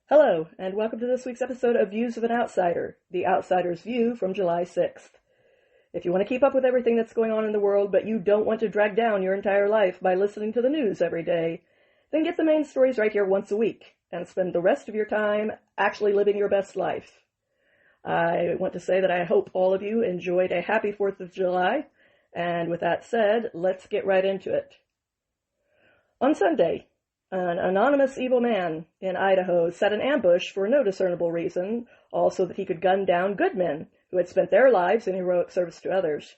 Hello, and welcome to this week's episode of Views of an Outsider, the outsider's view from July 6th. If you want to keep up with everything that's going on in the world, but you don't want to drag down your entire life by listening to the news every day, then get the main stories right here once a week, and spend the rest of your time actually living your best life. I want to say that I hope all of you enjoyed a happy 4th of July, and with that said, let's get right into it. On Sunday, an anonymous evil man in Idaho set an ambush for no discernible reason, all so that he could gun down good men who had spent their lives in heroic service to others.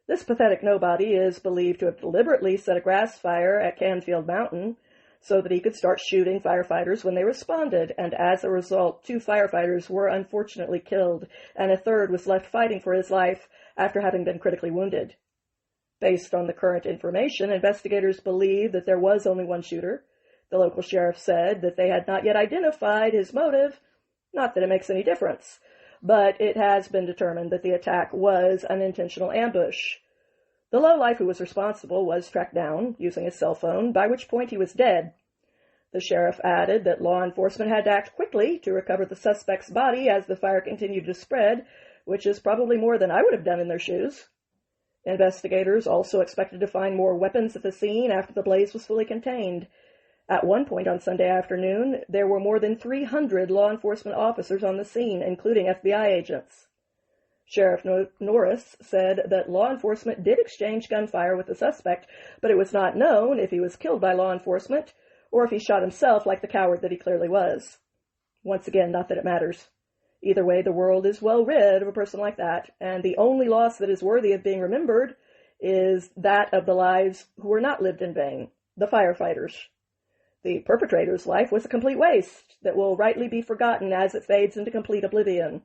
This pathetic nobody is believed to have deliberately set a grass fire at Canfield Mountain so that he could start shooting firefighters when they responded, and as a result, 2 firefighters were unfortunately killed, and a third was left fighting for his life after having been critically wounded. Based on the current information, investigators believe that there was only one shooter. The local sheriff said that they had not yet identified his motive, not that it makes any difference, but it has been determined that the attack was an intentional ambush. The lowlife who was responsible was tracked down using his cell phone, by which point he was dead. The sheriff added that law enforcement had to act quickly to recover the suspect's body as the fire continued to spread, which is probably more than I would have done in their shoes. Investigators also expected to find more weapons at the scene after the blaze was fully contained. At one point on Sunday afternoon, there were more than 300 law enforcement officers on the scene, including FBI agents. Sheriff Norris said that law enforcement did exchange gunfire with the suspect, but it was not known if he was killed by law enforcement or if he shot himself like the coward that he clearly was. Once again, not that it matters. Either way, the world is well rid of a person like that, and the only loss that is worthy of being remembered is that of the lives who were not lived in vain, the firefighters. The perpetrator's life was a complete waste that will rightly be forgotten as it fades into complete oblivion.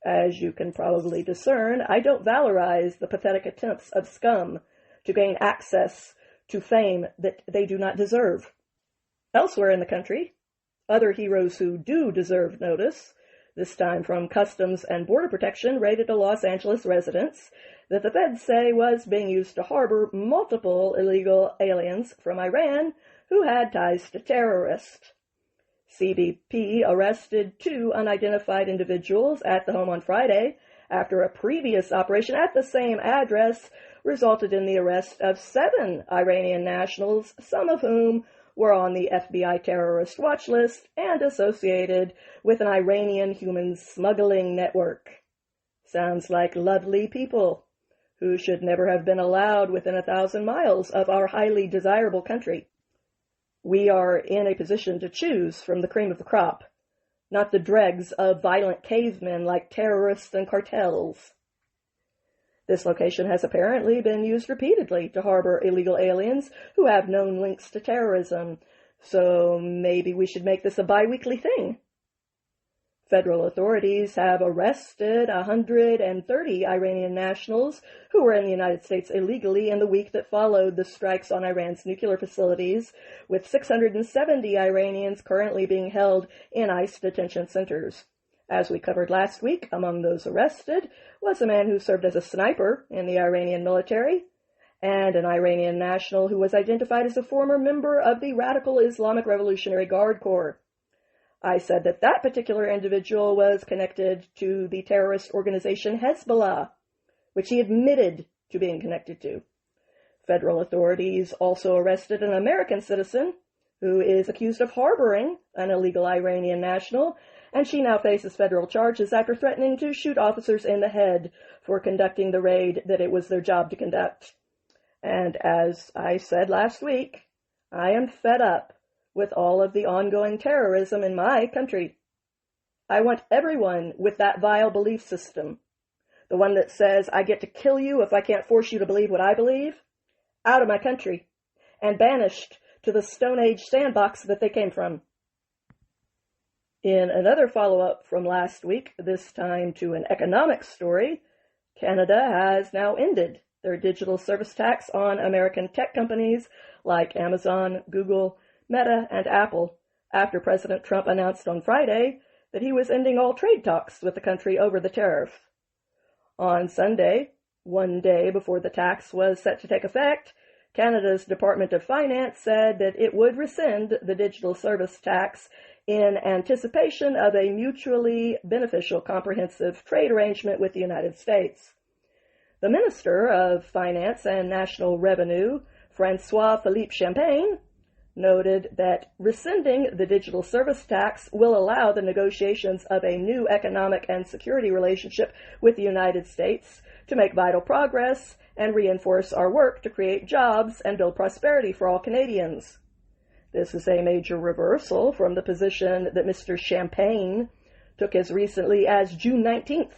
As you can probably discern, I don't valorize the pathetic attempts of scum to gain access to fame that they do not deserve. Elsewhere in the country, other heroes who do deserve notice, this time from Customs and Border Protection, raided a Los Angeles residence that the feds say was being used to harbor multiple illegal aliens from Iran who had ties to terrorists. CBP arrested 2 unidentified individuals at the home on Friday after a previous operation at the same address resulted in the arrest of 7 Iranian nationals, some of whom were on the FBI terrorist watch list and associated with an Iranian human smuggling network. Sounds like lovely people who should never have been allowed within 1,000 miles of our highly desirable country. We are in a position to choose from the cream of the crop, not the dregs of violent cavemen like terrorists and cartels. This location has apparently been used repeatedly to harbor illegal aliens who have known links to terrorism, so maybe we should make this a bi-weekly thing. Federal authorities have arrested 130 Iranian nationals who were in the United States illegally in the week that followed the strikes on Iran's nuclear facilities, with 670 Iranians currently being held in ICE detention centers. As we covered last week, among those arrested was a man who served as a sniper in the Iranian military, and an Iranian national who was identified as a former member of the Radical Islamic Revolutionary Guard Corps. I said that that particular individual was connected to the terrorist organization Hezbollah, which he admitted to being connected to. Federal authorities also arrested an American citizen who is accused of harboring an illegal Iranian national, and she now faces federal charges after threatening to shoot officers in the head for conducting the raid that it was their job to conduct. And as I said last week, I am fed up with all of the ongoing terrorism in my country. I want everyone with that vile belief system, the one that says I get to kill you if I can't force you to believe what I believe, out of my country and banished to the Stone Age sandbox that they came from. In another follow-up from last week, this time to an economic story, Canada has now ended their digital service tax on American tech companies like Amazon, Google, Meta, and Apple, after President Trump announced on Friday that he was ending all trade talks with the country over the tariff. On Sunday, one day before the tax was set to take effect, Canada's Department of Finance said that it would rescind the digital service tax in anticipation of a mutually beneficial comprehensive trade arrangement with the United States. The Minister of Finance and National Revenue, Francois-Philippe Champagne, noted that rescinding the digital service tax will allow the negotiations of a new economic and security relationship with the United States to make vital progress and reinforce our work to create jobs and build prosperity for all Canadians. This is a major reversal from the position that Mr. Champagne took as recently as June 19th,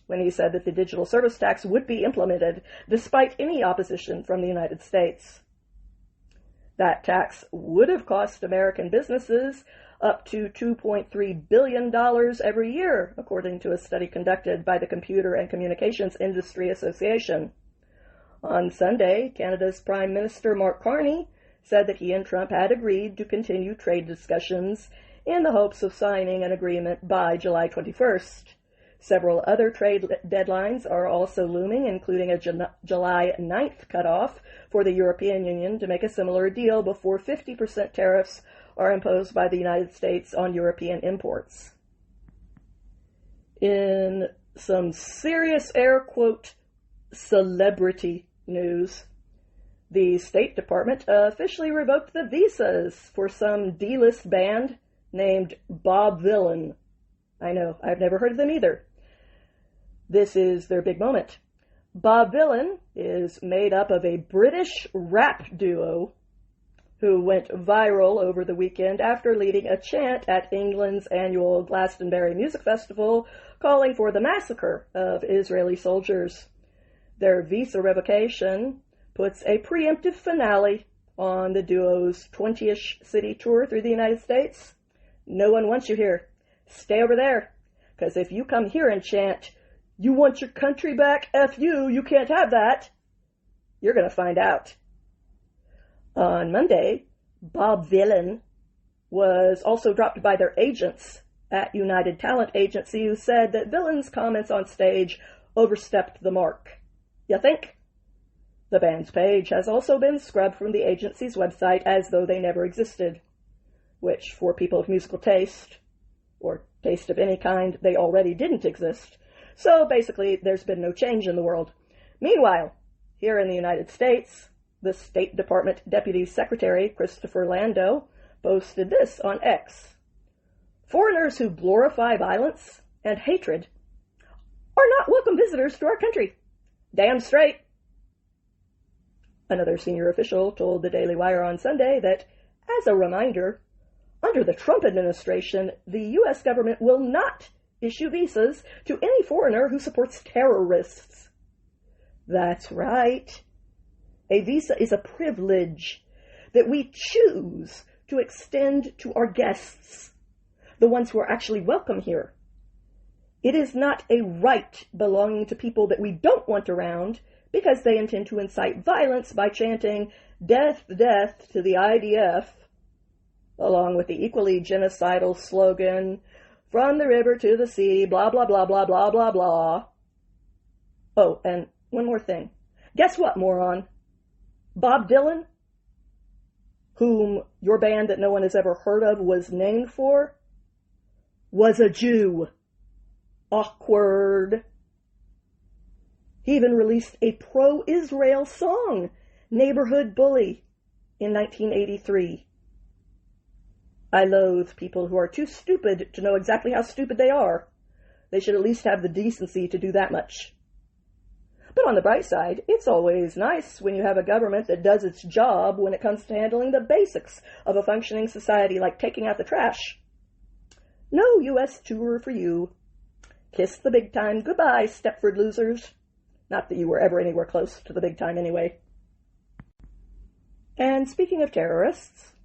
when he said that the digital service tax would be implemented despite any opposition from the United States. That tax would have cost American businesses up to $2.3 billion every year, according to a study conducted by the Computer and Communications Industry Association. On Sunday, Canada's Prime Minister Mark Carney said that he and Trump had agreed to continue trade discussions in the hopes of signing an agreement by July 21st. Several other trade deadlines are also looming, including a July 9th cutoff for the European Union to make a similar deal before 50% tariffs are imposed by the United States on European imports. In some serious air quote celebrity news, the State Department officially revoked the visas for some D-list band named Bob Vylan. I know, I've never heard of them either. This is their big moment. Bob Vylan is made up of a British rap duo who went viral over the weekend after leading a chant at England's annual Glastonbury Music Festival calling for the massacre of Israeli soldiers. Their visa revocation puts a preemptive finale on the duo's 20-ish city tour through the United States. No one wants you here. Stay over there, because if you come here and chant, "You want your country back? F you can't have that," you're going to find out. On Monday, Bob Vylan was also dropped by their agents at United Talent Agency, who said that Vylan's comments on stage overstepped the mark. You think? The band's page has also been scrubbed from the agency's website as though they never existed, which, for people of musical taste, or taste of any kind, they already didn't exist. So basically, there's been no change in the world. Meanwhile, here in the United States, the State Department Deputy Secretary Christopher Landau posted this on X. "Foreigners who glorify violence and hatred are not welcome visitors to our country. Damn straight." Another senior official told the Daily Wire on Sunday that, as a reminder, under the Trump administration, the U.S. government will not issue visas to any foreigner who supports terrorists. That's right. A visa is a privilege that we choose to extend to our guests, the ones who are actually welcome here. It is not a right belonging to people that we don't want around because they intend to incite violence by chanting "Death, death to the IDF," along with the equally genocidal slogan, "From the river to the sea, blah, blah, blah, blah, blah, blah, blah." Oh, and one more thing. Guess what, moron? Bob Dylan, whom your band that no one has ever heard of was named for, was a Jew. Awkward. He even released a pro-Israel song, "Neighborhood Bully," in 1983. I loathe people who are too stupid to know exactly how stupid they are. They should at least have the decency to do that much. But on the bright side, it's always nice when you have a government that does its job when it comes to handling the basics of a functioning society, like taking out the trash. No U.S. tour for you. Kiss the big time goodbye, Stepford losers. Not that you were ever anywhere close to the big time anyway. And speaking of terrorists,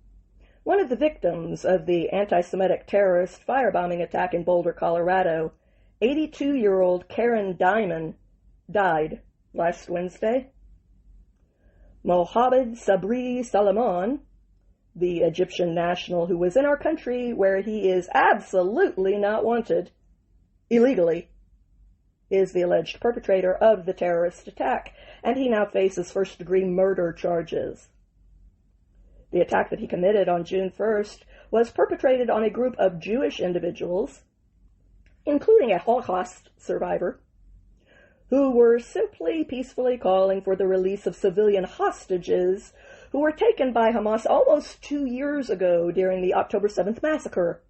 one of the victims of the antisemitic terrorist firebombing attack in Boulder, Colorado, 82-year-old Karen Diamond, died last Wednesday. Mohammed Sabri Salomon, the Egyptian national who was in our country where he is absolutely not wanted, illegally, is the alleged perpetrator of the terrorist attack, and he now faces first-degree murder charges. The attack that he committed on June 1st was perpetrated on a group of Jewish individuals, including a Holocaust survivor, who were simply peacefully calling for the release of civilian hostages who were taken by Hamas almost 2 years ago during the October 7th massacre.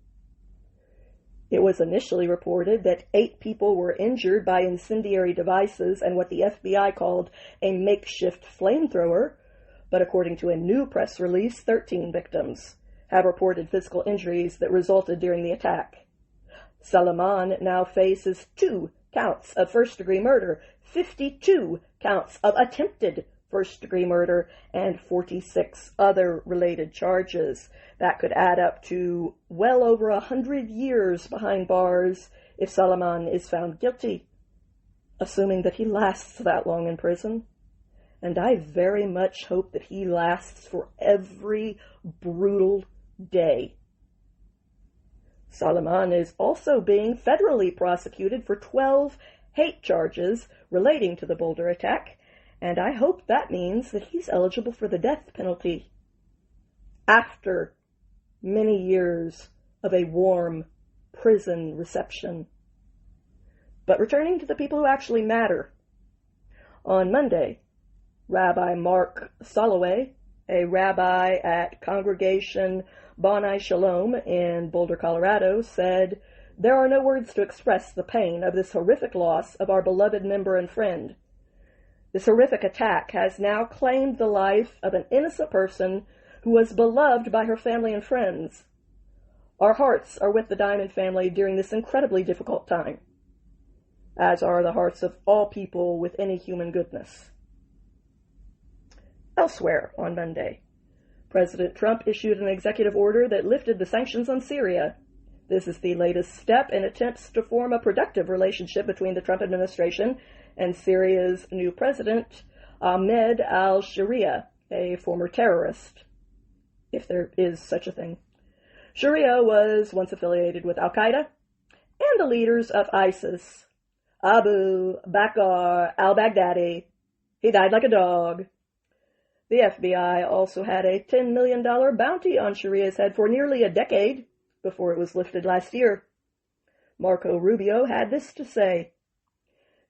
It was initially reported that 8 people were injured by incendiary devices and what the FBI called a makeshift flamethrower, but according to a new press release, 13 victims have reported physical injuries that resulted during the attack. Salman now faces 2 counts of first-degree murder, 52 counts of attempted first-degree murder, and 46 other related charges. That could add up to well over 100 years behind bars if Salman is found guilty, assuming that he lasts that long in prison. And I very much hope that he lasts for every brutal day. Salman is also being federally prosecuted for 12 hate charges relating to the Boulder attack, and I hope that means that he's eligible for the death penalty after many years of a warm prison reception. But returning to the people who actually matter. On Monday, Rabbi Mark Soloway, a rabbi at Congregation Bonai Shalom in Boulder, Colorado, said, "There are no words to express the pain of this horrific loss of our beloved member and friend. This horrific attack has now claimed the life of an innocent person who was beloved by her family and friends. Our hearts are with the Diamond family during this incredibly difficult time, as are the hearts of all people with any human goodness." Elsewhere on Monday, President Trump issued an executive order that lifted the sanctions on Syria. This is the latest step in attempts to form a productive relationship between the Trump administration and Syria's new president, Ahmed al-Sharia, a former terrorist, if there is such a thing. Sharia was once affiliated with al-Qaeda and the leaders of ISIS. Abu Bakr al-Baghdadi, he died like a dog. The FBI also had a $10 million bounty on Sharia's head for nearly a decade before it was lifted last year. Marco Rubio had this to say: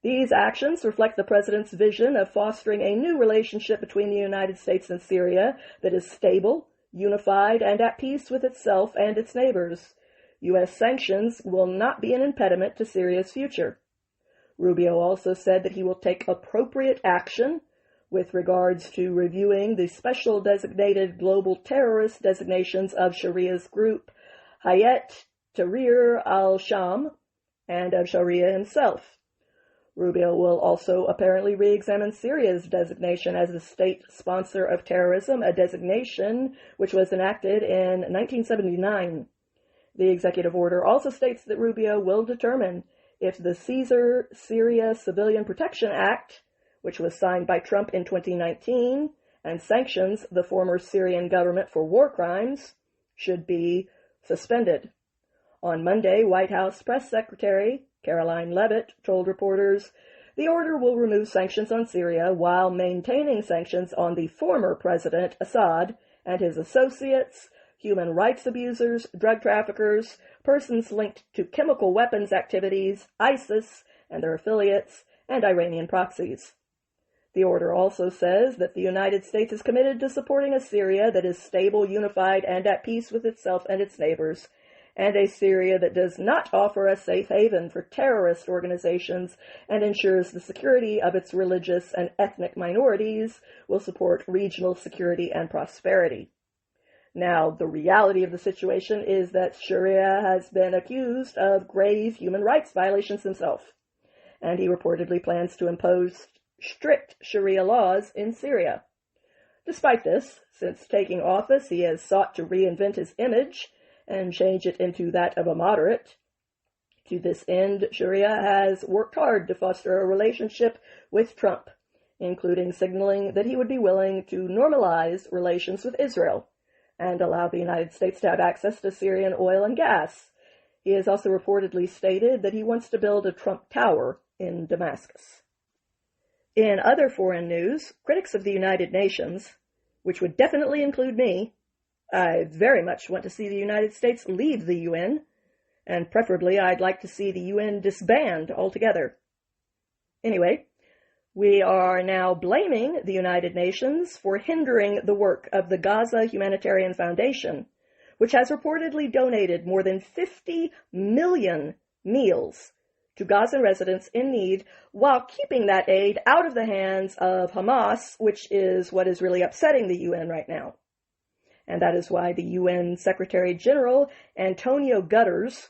"These actions reflect the president's vision of fostering a new relationship between the United States and Syria that is stable, unified, and at peace with itself and its neighbors. U.S. sanctions will not be an impediment to Syria's future." Rubio also said that he will take appropriate action with regards to reviewing the special designated global terrorist designations of Sharia's group, Hayat Tahrir al-Sham, and of Sharia himself. Rubio will also apparently re-examine Syria's designation as a state sponsor of terrorism, a designation which was enacted in 1979. The executive order also states that Rubio will determine if the Caesar Syria Civilian Protection Act, which was signed by Trump in 2019 and sanctions the former Syrian government for war crimes, should be suspended. On Monday, White House Press Secretary Caroline Leavitt told reporters the order will remove sanctions on Syria while maintaining sanctions on the former President Assad and his associates, human rights abusers, drug traffickers, persons linked to chemical weapons activities, ISIS and their affiliates, and Iranian proxies. The order also says that the United States is committed to supporting a Syria that is stable, unified, and at peace with itself and its neighbors, and a Syria that does not offer a safe haven for terrorist organizations and ensures the security of its religious and ethnic minorities will support regional security and prosperity. Now, the reality of the situation is that Sharia has been accused of grave human rights violations himself, and he reportedly plans to impose strict Sharia laws in Syria. Despite this, since taking office, he has sought to reinvent his image and change it into that of a moderate. To this end, Sharia has worked hard to foster a relationship with Trump, including signaling that he would be willing to normalize relations with Israel and allow the United States to have access to Syrian oil and gas. He has also reportedly stated that he wants to build a Trump Tower in Damascus. In other foreign news, critics of the United Nations, which would definitely include me, I very much want to see the United States leave the UN, and preferably I'd like to see the UN disband altogether. Anyway, we are now blaming the United Nations for hindering the work of the Gazan Humanitarian Foundation, which has reportedly donated more than 50 million meals to Gazan residents in need, while keeping that aid out of the hands of Hamas, which is what is really upsetting the UN right now. And that is why the UN Secretary General Antonio Guterres,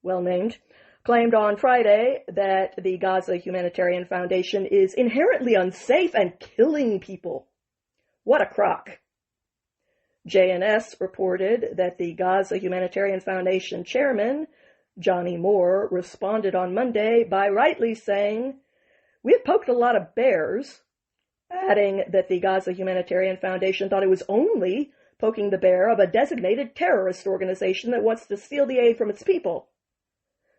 well named, claimed on Friday that the Gazan Humanitarian Foundation is inherently unsafe and killing people. What a crock. JNS reported that the Gazan Humanitarian Foundation chairman, Johnny Moore, responded on Monday by rightly saying, "We have poked a lot of bears," adding that the Gazan Humanitarian Foundation thought it was only poking the bear of a designated terrorist organization that wants to steal the aid from its people.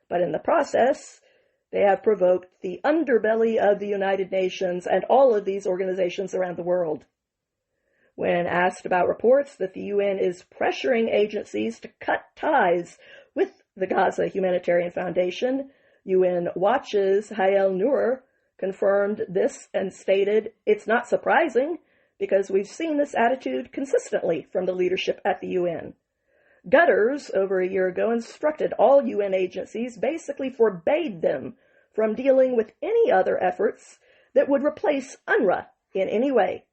But in the process, they have provoked the underbelly of the United Nations and all of these organizations around the world. When asked about reports that the UN is pressuring agencies to cut ties with the Gazan Humanitarian Foundation, UN Watch's Hael Noor confirmed this and stated, "It's not surprising, because we've seen this attitude consistently from the leadership at the UN. Guterres, over a year ago, instructed all UN agencies, basically forbade them from dealing with any other efforts that would replace UNRWA in any way.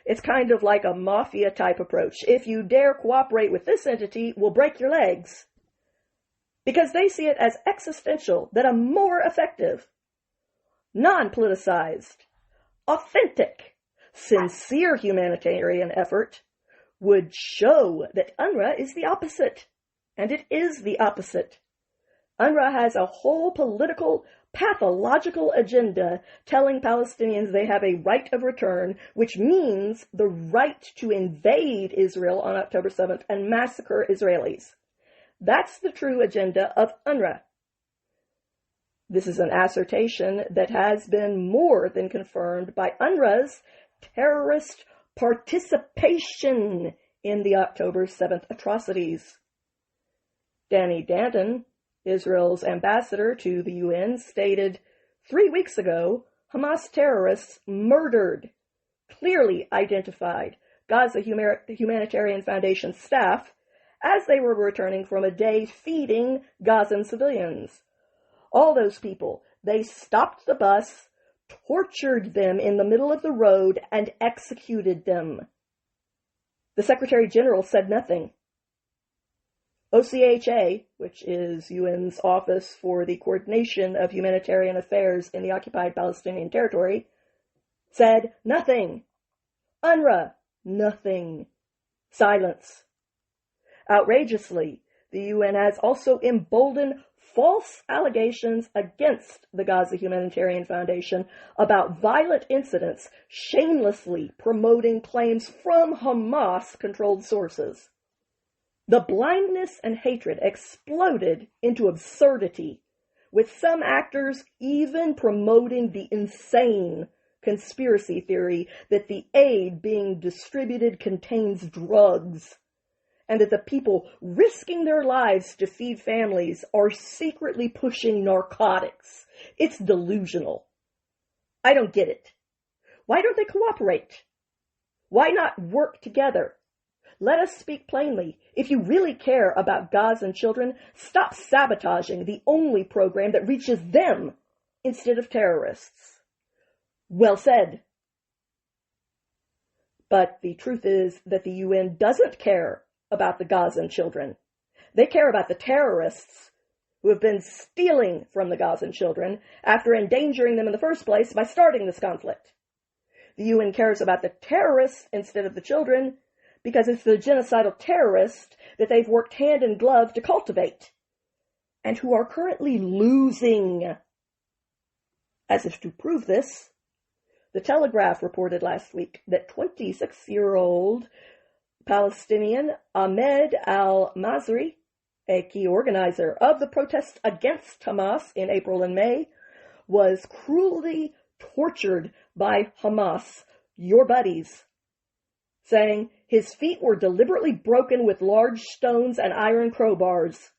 It's kind of like a mafia-type approach. If you dare cooperate with this entity, we'll break your legs." Because they see it as existential that a more effective, non-politicized, authentic, sincere humanitarian effort would show that UNRWA is the opposite. And it is the opposite. UNRWA has a whole political, pathological agenda telling Palestinians they have a right of return, which means the right to invade Israel on October 7th and massacre Israelis. That's the true agenda of UNRWA. This is an assertion that has been more than confirmed by UNRWA's terrorist participation in the October 7th atrocities. Danny Danton, Israel's ambassador to the UN, stated, 3 weeks ago, Hamas terrorists murdered, clearly identified Gaza Humanitarian Foundation staff as they were returning from a day feeding Gazan civilians. All those people, they stopped the bus, tortured them in the middle of the road, and executed them. The Secretary General said nothing. OCHA, which is UN's Office for the Coordination of Humanitarian Affairs in the Occupied Palestinian Territory, said nothing. UNRWA, nothing. Silence. Outrageously, the UN has also emboldened false allegations against the Gaza Humanitarian Foundation about violent incidents, shamelessly promoting claims from Hamas-controlled sources. The blindness and hatred exploded into absurdity, with some actors even promoting the insane conspiracy theory that the aid being distributed contains drugs, and that the people risking their lives to feed families are secretly pushing narcotics. It's delusional. I don't get it. Why don't they cooperate? Why not work together? Let us speak plainly. If you really care about Gazan children, stop sabotaging the only program that reaches them instead of terrorists. Well said. But the truth is that the UN doesn't care about the Gazan children. They care about the terrorists who have been stealing from the Gazan children after endangering them in the first place by starting this conflict. The UN cares about the terrorists instead of the children because it's the genocidal terrorists that they've worked hand in glove to cultivate and who are currently losing. As if to prove this, The Telegraph reported last week that 26-year-old Palestinian Ahmed al-Masri, a key organizer of the protests against Hamas in April and May, was cruelly tortured by Hamas, your buddies. saying his feet were deliberately broken with large stones and iron crowbars.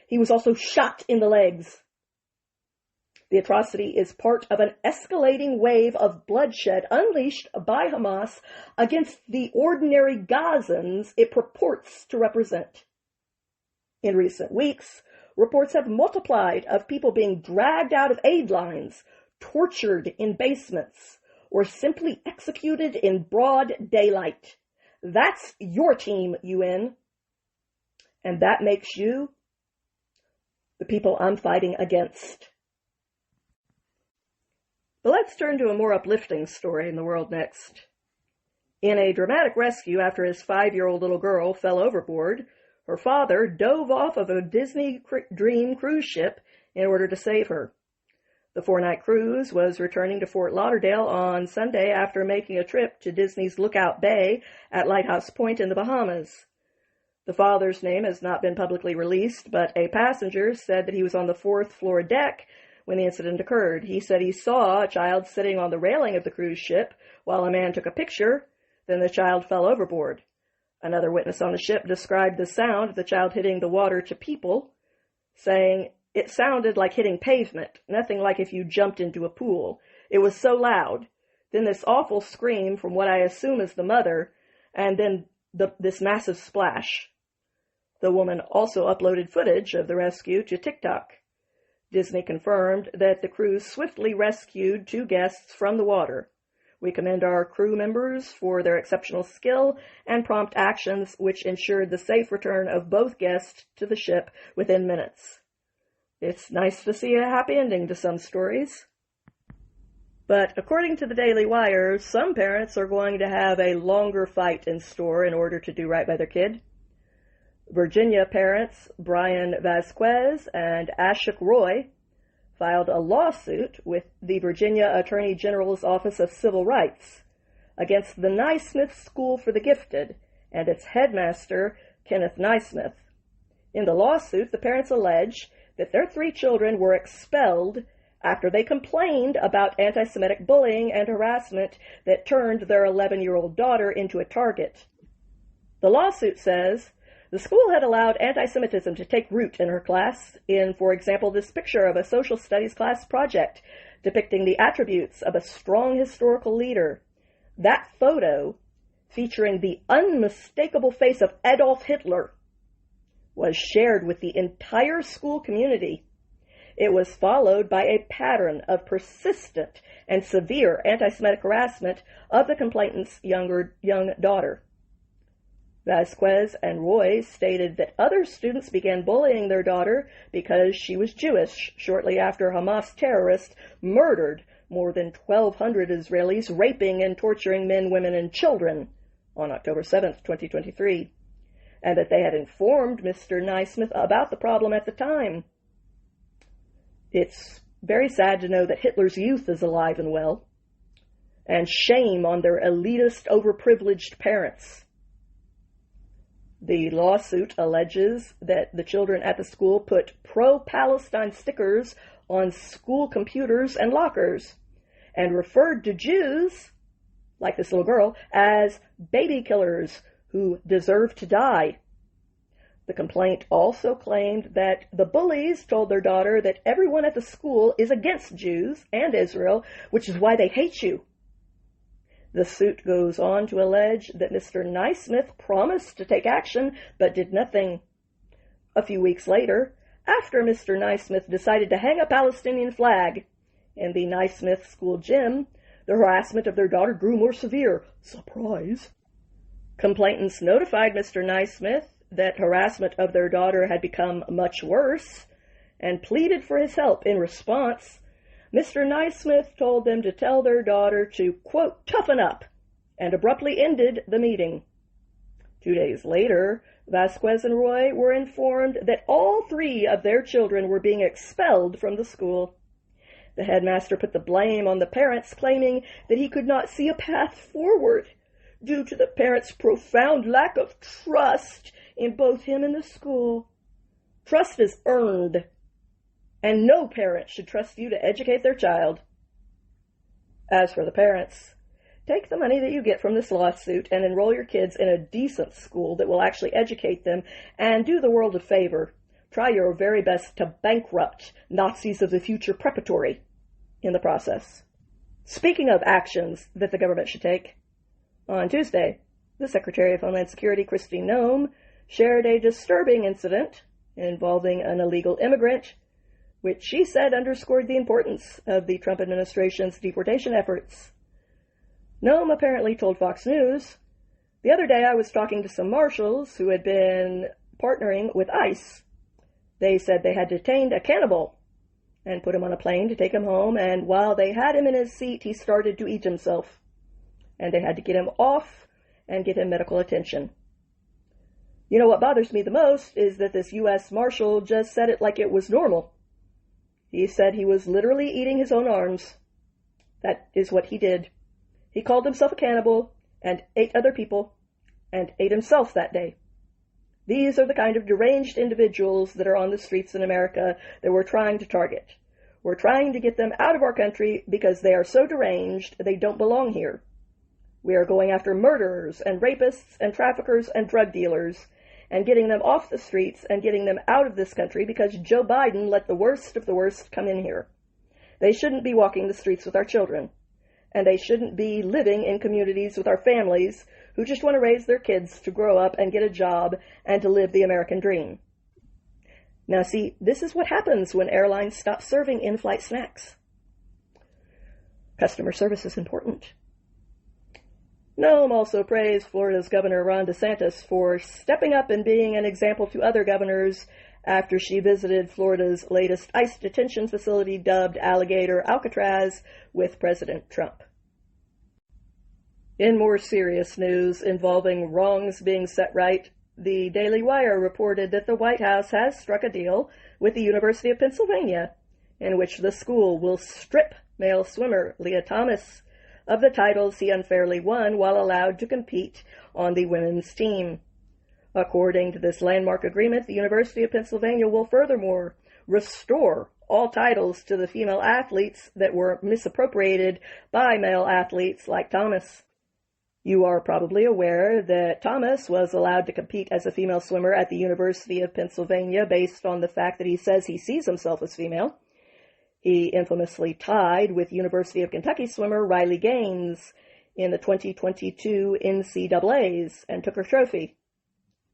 He was also shot in the legs. The atrocity is part of an escalating wave of bloodshed unleashed by Hamas against the ordinary Gazans it purports to represent. In recent weeks, reports have multiplied of people being dragged out of aid lines, tortured in basements, or simply executed in broad daylight. That's your team, UN. And that makes you the people I'm fighting against. But let's turn to a more uplifting story in the world next. In a dramatic rescue after his 5-year-old little girl fell overboard, her father dove off of a Disney Dream cruise ship in order to save her. The 4-night cruise was returning to Fort Lauderdale on Sunday after making a trip to Disney's Lookout Bay at Lighthouse Point in the Bahamas. The father's name has not been publicly released, but a passenger said that he was on the 4th floor deck when the incident occurred. He said he saw a child sitting on the railing of the cruise ship while a man took a picture, then the child fell overboard. Another witness on the ship described the sound of the child hitting the water to people, saying, "It sounded like hitting pavement, nothing like if you jumped into a pool. It was so loud. Then this awful scream from what I assume is the mother, and then this massive splash." The woman also uploaded footage of the rescue to TikTok. Disney confirmed that the cruise swiftly rescued 2 guests from the water. "We commend our crew members for their exceptional skill and prompt actions which ensured the safe return of both guests to the ship within minutes." It's nice to see a happy ending to some stories. But according to the Daily Wire, some parents are going to have a longer fight in store in order to do right by their kid. Virginia parents Brian Vasquez and Ashok Roy filed a lawsuit with the Virginia Attorney General's Office of Civil Rights against the Naismith School for the Gifted and its headmaster, Kenneth Naismith. In the lawsuit, the parents allege that their 3 children were expelled after they complained about antisemitic bullying and harassment that turned their 11-year-old daughter into a target. The lawsuit says the school had allowed anti-Semitism to take root in her class in, for example, this picture of a social studies class project depicting the attributes of a strong historical leader. That photo, featuring the unmistakable face of Adolf Hitler, was shared with the entire school community. It was followed by a pattern of persistent and severe anti-Semitic harassment of the complainant's young daughter. Vasquez and Roy stated that other students began bullying their daughter because she was Jewish shortly after Hamas terrorists murdered more than 1,200 Israelis, raping and torturing men, women, and children on October 7, 2023, and that they had informed Mr. Naismith about the problem at the time. It's very sad to know that Hitler's youth is alive and well, and shame on their elitist, overprivileged parents. The lawsuit alleges that the children at the school put pro-Palestine stickers on school computers and lockers and referred to Jews, like this little girl, as baby killers who deserve to die. The complaint also claimed that the bullies told their daughter that everyone at the school is against Jews and Israel, which is why they hate you. The suit goes on to allege that Mr. Naismith promised to take action, but did nothing. A few weeks later, after Mr. Naismith decided to hang a Palestinian flag in the Naismith school gym, the harassment of their daughter grew more severe. Surprise! Complainants notified Mr. Naismith that harassment of their daughter had become much worse and pleaded for his help. In response, Mr. Naismith told them to tell their daughter to, quote, toughen up, and abruptly ended the meeting. 2 days later, Vasquez and Roy were informed that all 3 of their children were being expelled from the school. The headmaster put the blame on the parents, claiming that he could not see a path forward due to the parents' profound lack of trust in both him and the school. Trust is earned, and no parent should trust you to educate their child. As for the parents, Take the money that you get from this lawsuit and enroll your kids in a decent school that will actually educate them, and do the world a favor. Try your very best to bankrupt Nazis of the Future Preparatory in the process. Speaking of actions that the government should take, on Tuesday, the Secretary of Homeland Security, Kristi Noem, shared a disturbing incident involving an illegal immigrant, which she said underscored the importance of the Trump administration's deportation efforts. Noem apparently told Fox News, "The other day I was talking to some marshals who had been partnering with ICE. They said they had detained a cannibal and put him on a plane to take him home, and while they had him in his seat, he started to eat himself, and they had to get him off and get him medical attention. You know what bothers me the most is that this U.S. Marshal just said it like it was normal. He said he was literally eating his own arms. That is what he did. He called himself a cannibal and ate other people and ate himself that day. These are the kind of deranged individuals that are on the streets in America that we're trying to target. We're trying to get them out of our country because they are so deranged they don't belong here. We are going after murderers and rapists and traffickers and drug dealers and getting them off the streets and getting them out of this country because Joe Biden let the worst of the worst come in here. They shouldn't be walking the streets with our children. And they shouldn't be living in communities with our families who just want to raise their kids to grow up and get a job and to live the American dream." Now see, this is what happens when airlines stop serving in-flight snacks. Customer service is important. Noem also praised Florida's Governor Ron DeSantis for stepping up and being an example to other governors after she visited Florida's latest ICE detention facility dubbed Alligator Alcatraz with President Trump. In more serious news involving wrongs being set right, the Daily Wire reported that the White House has struck a deal with the University of Pennsylvania, in which the school will strip male swimmer Leah Thomas of the titles he unfairly won while allowed to compete on the women's team. According to this landmark agreement, the University of Pennsylvania will furthermore restore all titles to the female athletes that were misappropriated by male athletes like Thomas. You are probably aware that Thomas was allowed to compete as a female swimmer at the University of Pennsylvania based on the fact that he says he sees himself as female. He infamously tied with University of Kentucky swimmer Riley Gaines in the 2022 NCAAs and took her trophy,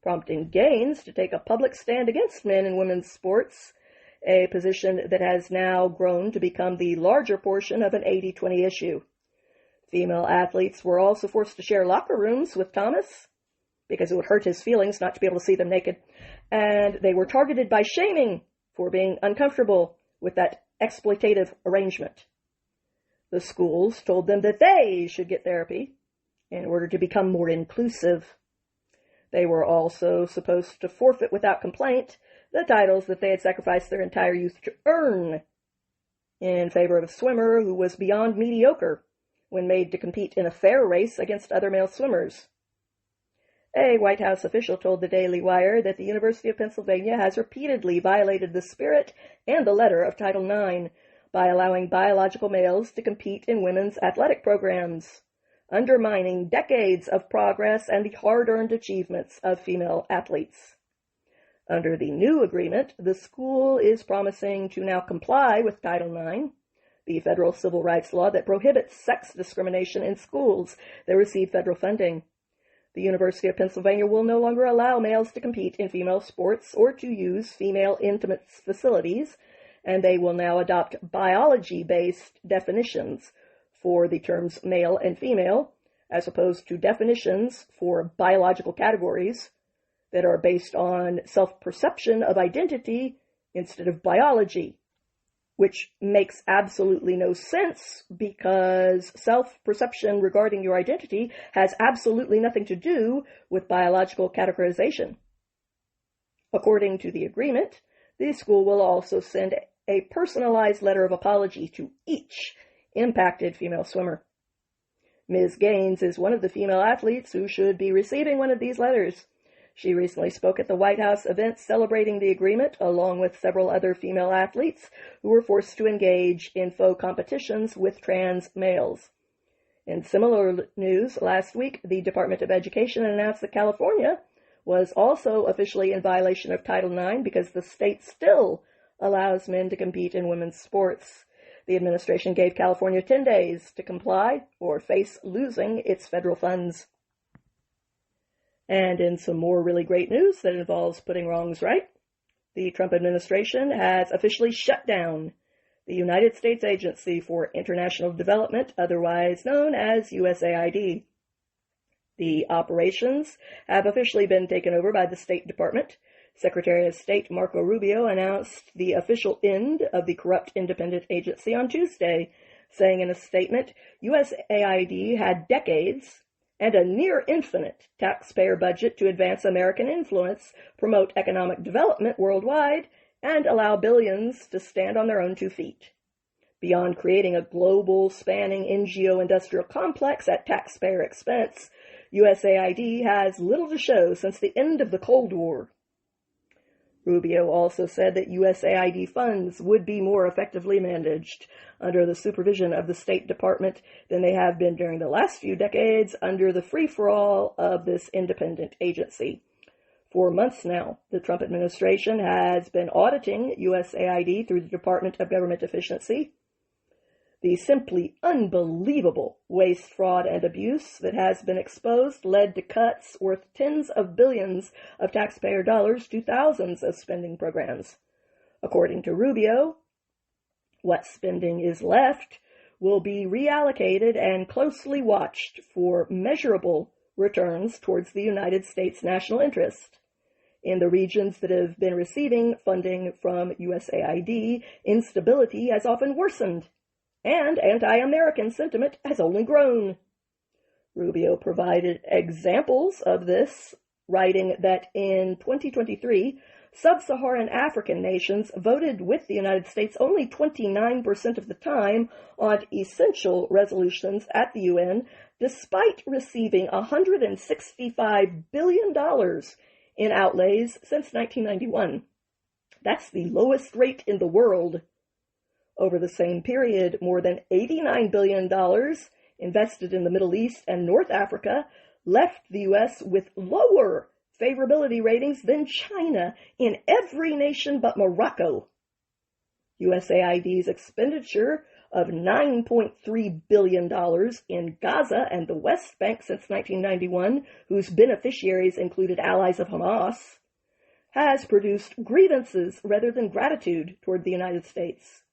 prompting Gaines to take a public stand against men and women's sports, a position that has now grown to become the larger portion of an 80-20 issue. Female athletes were also forced to share locker rooms with Thomas because it would hurt his feelings not to be able to see them naked, and they were targeted by shaming for being uncomfortable with that exploitative arrangement. The schools told them that they should get therapy in order to become more inclusive. They were also supposed to forfeit without complaint the titles that they had sacrificed their entire youth to earn in favor of a swimmer who was beyond mediocre when made to compete in a fair race against other male swimmers. A White House official told the Daily Wire that the University of Pennsylvania has repeatedly violated the spirit and the letter of Title IX by allowing biological males to compete in women's athletic programs, undermining decades of progress and the hard-earned achievements of female athletes. Under the new agreement, the school is promising to now comply with Title IX, the federal civil rights law that prohibits sex discrimination in schools that receive federal funding. The University of Pennsylvania will no longer allow males to compete in female sports or to use female intimate facilities, and they will now adopt biology-based definitions for the terms male and female, as opposed to definitions for biological categories that are based on self-perception of identity instead of biology, which makes absolutely no sense because self-perception regarding your identity has absolutely nothing to do with biological categorization. According to the agreement, the school will also send a personalized letter of apology to each impacted female swimmer. Ms. Gaines is one of the female athletes who should be receiving one of these letters. She recently spoke at the White House event celebrating the agreement, along with several other female athletes who were forced to engage in faux competitions with trans males. In similar news, last week, the Department of Education announced that California was also officially in violation of Title IX because the state still allows men to compete in women's sports. The administration gave California 10 days to comply or face losing its federal funds. And in some more really great news that involves putting wrongs right, the Trump administration has officially shut down the United States Agency for International Development, otherwise known as USAID. The operations have officially been taken over by the State Department. Secretary of State Marco Rubio announced the official end of the corrupt independent agency on Tuesday, saying in a statement, USAID had decades and a near infinite taxpayer budget to advance American influence, promote economic development worldwide, and allow billions to stand on their own 2 feet. Beyond creating a global spanning NGO industrial complex at taxpayer expense, USAID has little to show since the end of the Cold War. Rubio also said that USAID funds would be more effectively managed under the supervision of the State Department than they have been during the last few decades under the free-for-all of this independent agency. For months now, the Trump administration has been auditing USAID through the Department of Government Efficiency. The simply unbelievable waste, fraud, and abuse that has been exposed led to cuts worth tens of billions of taxpayer dollars to thousands of spending programs. According to Rubio, what spending is left will be reallocated and closely watched for measurable returns towards the United States national interest. In the regions that have been receiving funding from USAID, instability has often worsened, and anti-American sentiment has only grown. Rubio provided examples of this, writing that in 2023, sub-Saharan African nations voted with the United States only 29% of the time on essential resolutions at the UN, despite receiving $165 billion in outlays since 1991. That's the lowest rate in the world. Over the same period, more than $89 billion invested in the Middle East and North Africa left the U.S. with lower favorability ratings than China in every nation but Morocco. USAID's expenditure of $9.3 billion in Gaza and the West Bank since 1991, whose beneficiaries included allies of Hamas, has produced grievances rather than gratitude toward the United States.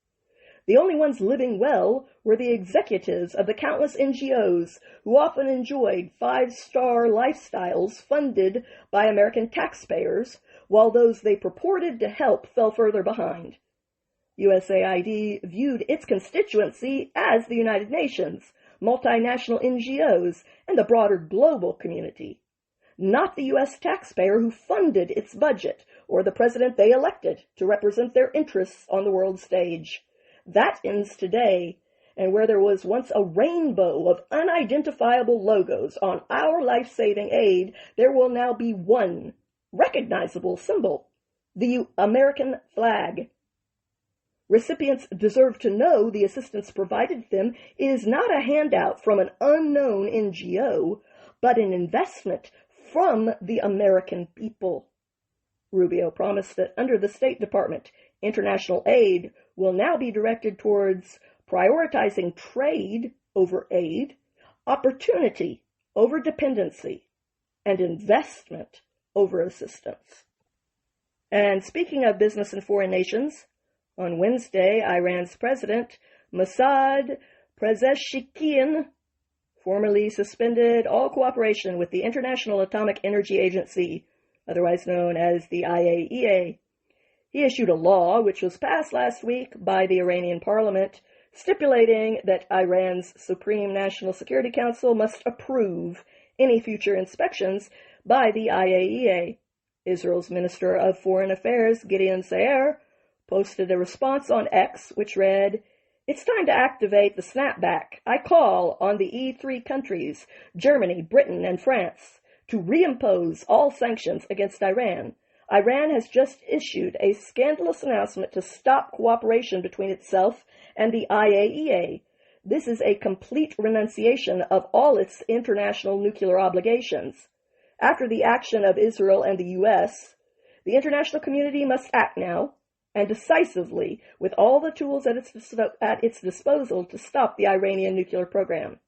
The only ones living well were the executives of the countless NGOs who often enjoyed five-star lifestyles funded by American taxpayers, while those they purported to help fell further behind. USAID viewed its constituency as the United Nations, multinational NGOs, and the broader global community, not the U.S. taxpayer who funded its budget or the president they elected to represent their interests on the world stage. That ends today, and where there was once a rainbow of unidentifiable logos on our life-saving aid, there will now be one recognizable symbol, the American flag. Recipients deserve to know the assistance provided them is not a handout from an unknown NGO, but an investment from the American people. Rubio promised that under the State Department, international aid will now be directed towards prioritizing trade over aid, opportunity over dependency, and investment over assistance. And speaking of business in foreign nations, on Wednesday, Iran's president, Mossad Pezeshkian, formally suspended all cooperation with the International Atomic Energy Agency, otherwise known as the IAEA. He issued a law, which was passed last week by the Iranian parliament, stipulating that Iran's Supreme National Security Council must approve any future inspections by the IAEA. Israel's Minister of Foreign Affairs, Gideon Saer, posted a response on X, which read, "It's time to activate the snapback. I call on the E3 countries, Germany, Britain, and France, to reimpose all sanctions against Iran. Iran has just issued a scandalous announcement to stop cooperation between itself and the IAEA. this is a complete renunciation of all its international nuclear obligations. After the action of Israel and the U.S., the international community must act now, and decisively, with all the tools at its disposal to stop the Iranian nuclear program.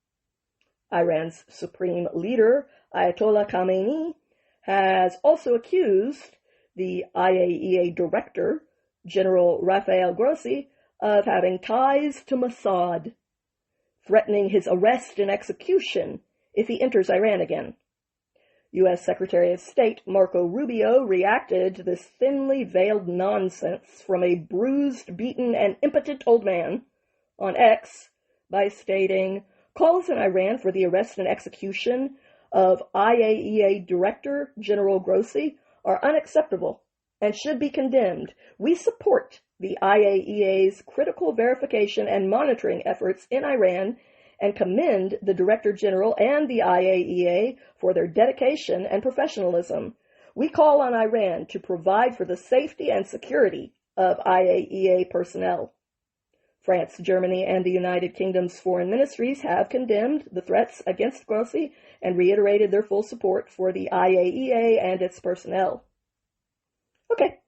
Iran's supreme leader, Ayatollah Khamenei, has also accused the IAEA director, General Rafael Grossi, of having ties to Mossad, threatening his arrest and execution if he enters Iran again. U.S. Secretary of State Marco Rubio reacted to this thinly veiled nonsense from a bruised, beaten, and impotent old man on X by stating, calls in Iran for the arrest and execution of IAEA Director General Grossi are unacceptable and should be condemned. We support the IAEA's critical verification and monitoring efforts in Iran and commend the Director General and the IAEA for their dedication and professionalism. We call on Iran to provide for the safety and security of IAEA personnel. France, Germany, and the United Kingdom's foreign ministries have condemned the threats against Grossi and reiterated their full support for the IAEA and its personnel. Okay,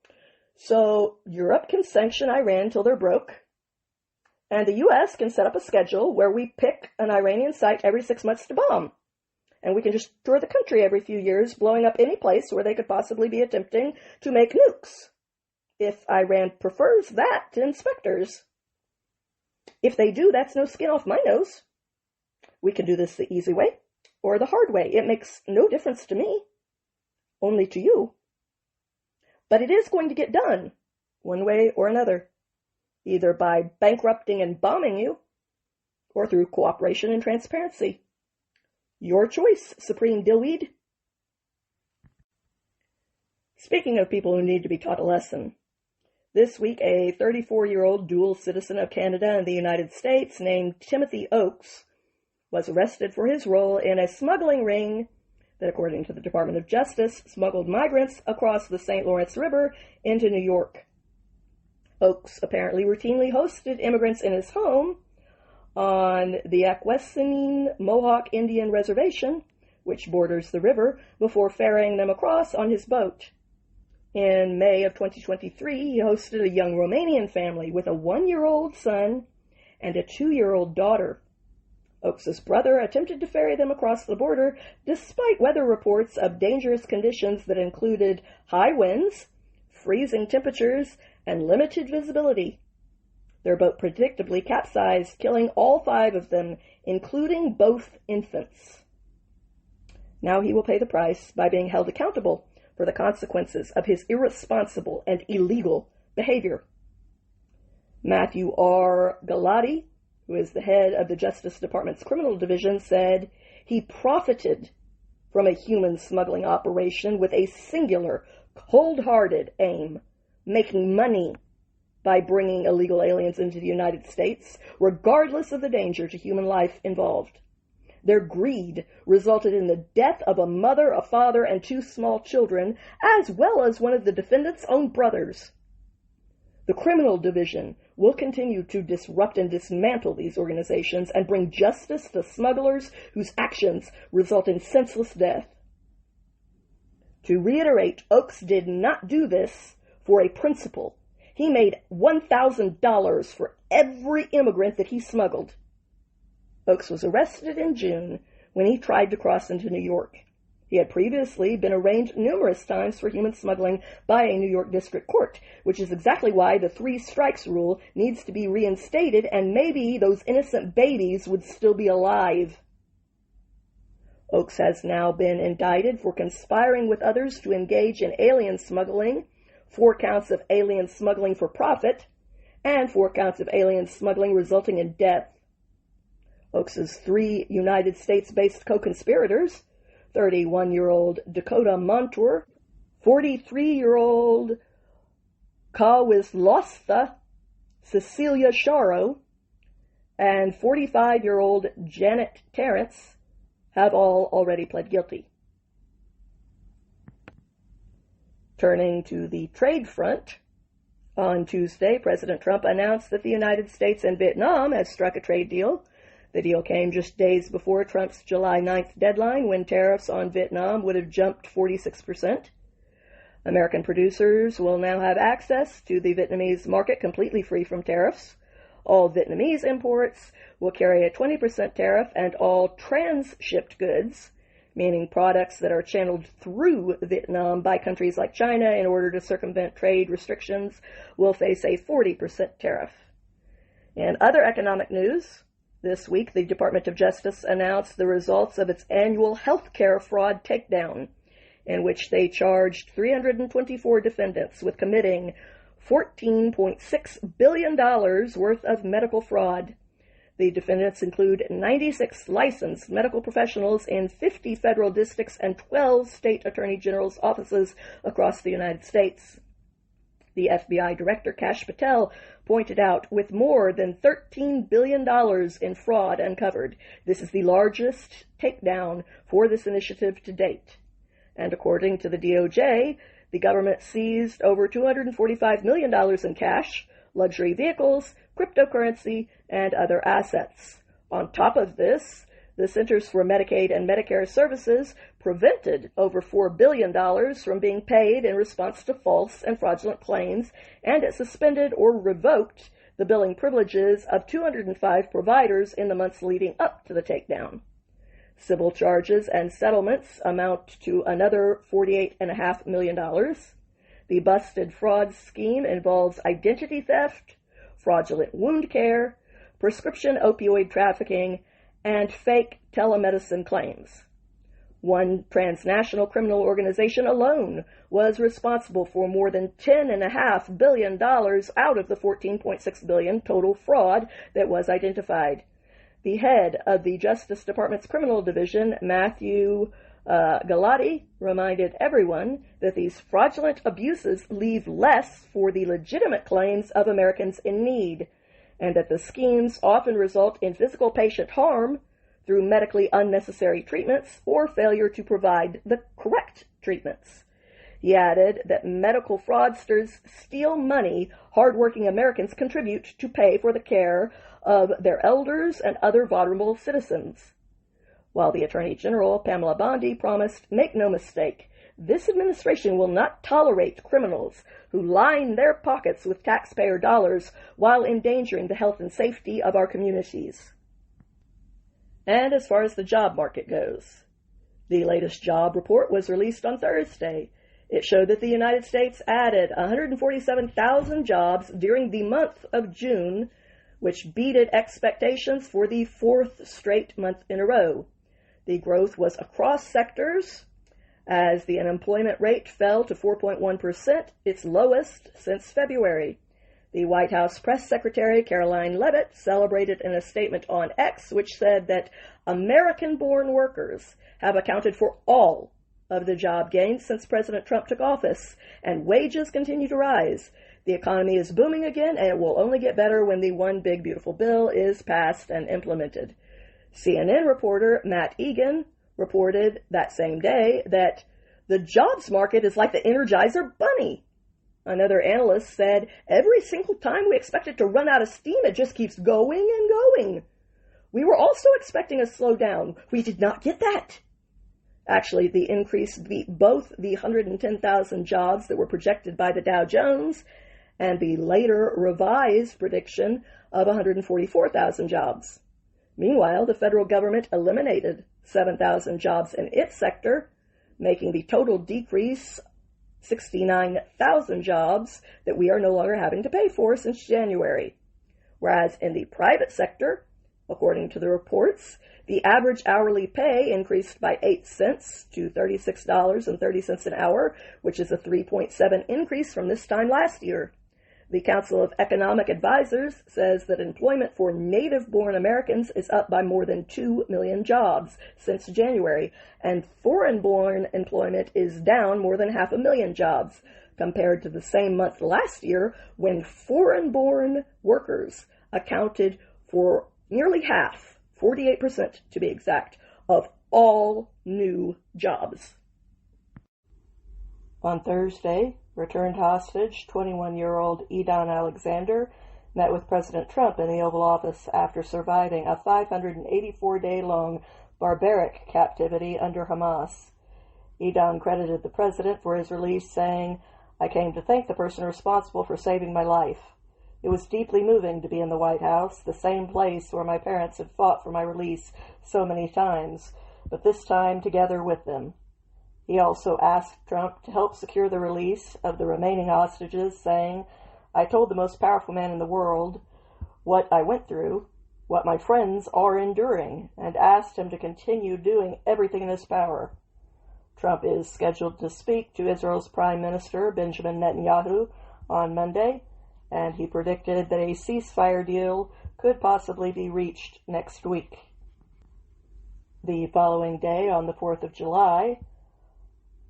so Europe can sanction Iran till they're broke, and the U.S. can set up a schedule where we pick an Iranian site every 6 months to bomb. And we can just tour the country every few years, blowing up any place where they could possibly be attempting to make nukes, if Iran prefers that to inspectors. If they do, that's no skin off my nose. We can do this the easy way or the hard way. It makes no difference to me, only to you. But it is going to get done, one way or another, either by bankrupting and bombing you, or through cooperation and transparency. Your choice, Supreme Dillweed. Speaking of people who need to be taught a lesson, this week a 34-year-old dual citizen of Canada and the United States named Timothy Oakes was arrested for his role in a smuggling ring that, according to the Department of Justice, smuggled migrants across the St. Lawrence River into New York. Oakes apparently routinely hosted immigrants in his home on the Akwesasne Mohawk Indian Reservation, which borders the river, before ferrying them across on his boat. In May of 2023, he hosted a young Romanian family with a 1-year-old son and a 2-year-old daughter. Oakes' brother attempted to ferry them across the border despite weather reports of dangerous conditions that included high winds, freezing temperatures, and limited visibility. Their boat predictably capsized, killing all 5 of them, including both infants. Now he will pay the price by being held accountable for the consequences of his irresponsible and illegal behavior. Matthew R. Galati, who is the head of the Justice Department's Criminal Division, said he profited from a human smuggling operation with a singular, cold-hearted aim, making money by bringing illegal aliens into the United States, regardless of the danger to human life involved. Their greed resulted in the death of a mother, a father, and 2 small children, as well as one of the defendant's own brothers. The Criminal Division will continue to disrupt and dismantle these organizations and bring justice to smugglers whose actions result in senseless death. To reiterate, Oakes did not do this for a principle. He made $1,000 for every immigrant that he smuggled. Oakes was arrested in June when he tried to cross into New York. He had previously been arraigned numerous times for human smuggling by a New York district court, which is exactly why the 3 strikes rule needs to be reinstated, and maybe those innocent babies would still be alive. Oakes has now been indicted for conspiring with others to engage in alien smuggling, 4 counts of alien smuggling for profit, and 4 counts of alien smuggling resulting in death. Oakes' 3 United States-based co-conspirators, 31-year-old Dakota Montour, 43-year-old Kawislostha Cecilia Sharo, and 45-year-old Janet Terrence, have all already pled guilty. Turning to the trade front, on Tuesday, President Trump announced that the United States and Vietnam have struck a trade deal The deal came just days before Trump's July 9th deadline, when tariffs on Vietnam would have jumped 46%. American producers will now have access to the Vietnamese market completely free from tariffs. All Vietnamese imports will carry a 20% tariff, and all trans-shipped goods, meaning products that are channeled through Vietnam by countries like China in order to circumvent trade restrictions, will face a 40% tariff. In other economic news, this week the Department of Justice announced the results of its annual healthcare fraud takedown, in which they charged 324 defendants with committing $14.6 billion worth of medical fraud. The defendants include 96 licensed medical professionals in 50 federal districts and 12 state attorney general's offices across the United States. The FBI Director Kash Patel pointed out, with more than $13 billion in fraud uncovered, this is the largest takedown for this initiative to date. And according to the DOJ, the government seized over $245 million in cash, luxury vehicles, cryptocurrency, and other assets. On top of this, the Centers for Medicaid and Medicare Services prevented over $4 billion from being paid in response to false and fraudulent claims, and it suspended or revoked the billing privileges of 205 providers in the months leading up to the takedown. Civil charges and settlements amount to another $48.5 million. The busted fraud scheme involves identity theft, fraudulent wound care, prescription opioid trafficking, and fake telemedicine claims. One transnational criminal organization alone was responsible for more than $10.5 billion out of the $14.6 billion total fraud that was identified. The head of the Justice Department's Criminal Division, Matthew Galati, reminded everyone that these fraudulent abuses leave less for the legitimate claims of Americans in need, and that the schemes often result in physical patient harm through medically unnecessary treatments or failure to provide the correct treatments. He added that medical fraudsters steal money hardworking Americans contribute to pay for the care of their elders and other vulnerable citizens. While the Attorney General, Pamela Bondi, promised, "Make no mistake, this administration will not tolerate criminals who line their pockets with taxpayer dollars while endangering the health and safety of our communities." And as far as the job market goes, the latest job report was released on Thursday. It showed that the United States added 147,000 jobs during the month of June, which beated expectations for the fourth straight month in a row. The growth was across sectors, as the unemployment rate fell to 4.1%, its lowest since February. The White House Press Secretary Caroline Leavitt celebrated in a statement on X, which said that American-born workers have accounted for all of the job gains since President Trump took office, and wages continue to rise. The economy is booming again, and it will only get better when the One Big Beautiful Bill is passed and implemented. CNN reporter Matt Egan reported that same day that the jobs market is like the Energizer Bunny. Another analyst said, "Every single time we expect it to run out of steam, it just keeps going and going. We were also expecting a slowdown. We did not get that." Actually, the increase beat both the 110,000 jobs that were projected by the Dow Jones and the later revised prediction of 144,000 jobs. Meanwhile, the federal government eliminated 7,000 jobs in its sector, making the total decrease 69,000 jobs that we are no longer having to pay for since January. Whereas in the private sector, according to the reports, the average hourly pay increased by 8 cents to $36.30 an hour, which is a 3.7 increase from this time last year. The Council of Economic Advisors says that employment for native-born Americans is up by more than 2 million jobs since January, and foreign-born employment is down more than 500,000 jobs compared to the same month last year, when foreign-born workers accounted for nearly half, 48% to be exact, of all new jobs. On Thursday, returned hostage 21-year-old Edan Alexander met with President Trump in the Oval Office after surviving a 584-day-long barbaric captivity under Hamas. Idan credited the president for his release, saying, "I came to thank the person responsible for saving my life. It was deeply moving to be in the White House, the same place where my parents had fought for my release so many times, but this time together with them." He also asked Trump to help secure the release of the remaining hostages, saying, "I told the most powerful man in the world what I went through, what my friends are enduring, and asked him to continue doing everything in his power." Trump is scheduled to speak to Israel's Prime Minister Benjamin Netanyahu on Monday, and he predicted that a ceasefire deal could possibly be reached next week. The following day, on the 4th of July,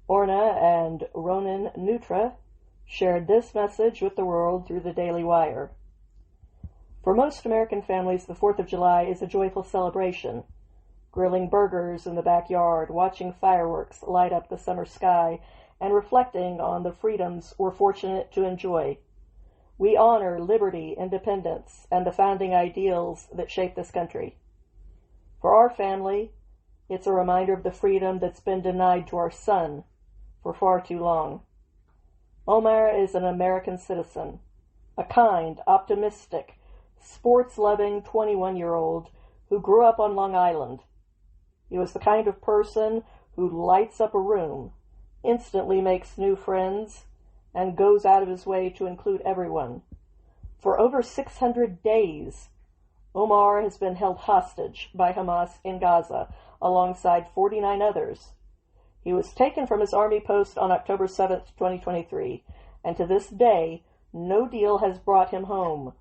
Orna and Ronan Nutra shared this message with the world through the Daily Wire. For most American families, the 4th of July is a joyful celebration. Grilling burgers in the backyard, watching fireworks light up the summer sky, and reflecting on the freedoms we're fortunate to enjoy. We honor liberty, independence, and the founding ideals that shape this country. For our family, it's a reminder of the freedom that's been denied to our son for far too long. Omar is an American citizen, a kind, optimistic, sports-loving 21-year-old who grew up on Long Island. He was the kind of person who lights up a room, instantly makes new friends, and goes out of his way to include everyone. For over 600 days, Omar has been held hostage by Hamas in Gaza, alongside 49 others. He was taken from his army post on October 7, 2023, and to this day, no deal has brought him home.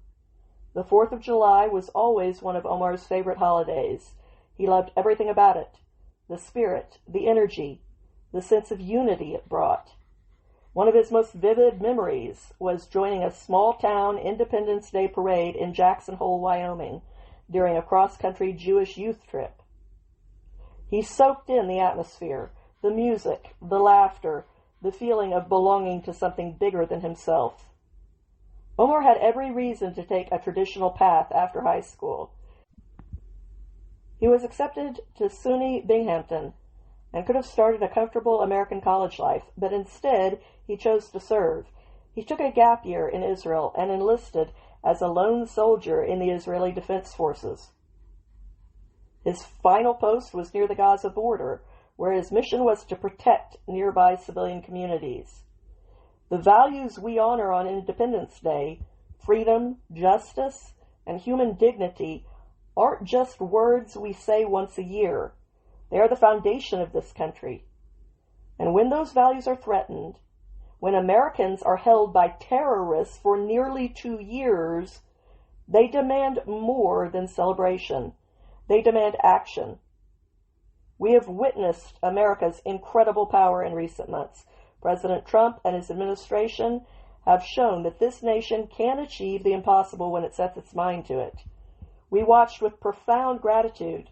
The 4th of July was always one of Omar's favorite holidays. He loved everything about it, the spirit, the energy, the sense of unity it brought. One of his most vivid memories was joining a small-town Independence Day parade in Jackson Hole, Wyoming, during a cross-country Jewish youth trip. He soaked in the atmosphere, the music, the laughter, the feeling of belonging to something bigger than himself. Omar had every reason to take a traditional path after high school. He was accepted to SUNY Binghamton and could have started a comfortable American college life, but instead he chose to serve. He took a gap year in Israel and enlisted as a lone soldier in the Israeli Defense Forces. His final post was near the Gaza border, where his mission was to protect nearby civilian communities. The values we honor on Independence Day, freedom, justice, and human dignity, aren't just words we say once a year. They are the foundation of this country. And when those values are threatened, when Americans are held by terrorists for nearly 2 years, they demand more than celebration. They demand action. We have witnessed America's incredible power in recent months. President Trump and his administration have shown that this nation can achieve the impossible when it sets its mind to it. We watched with profound gratitude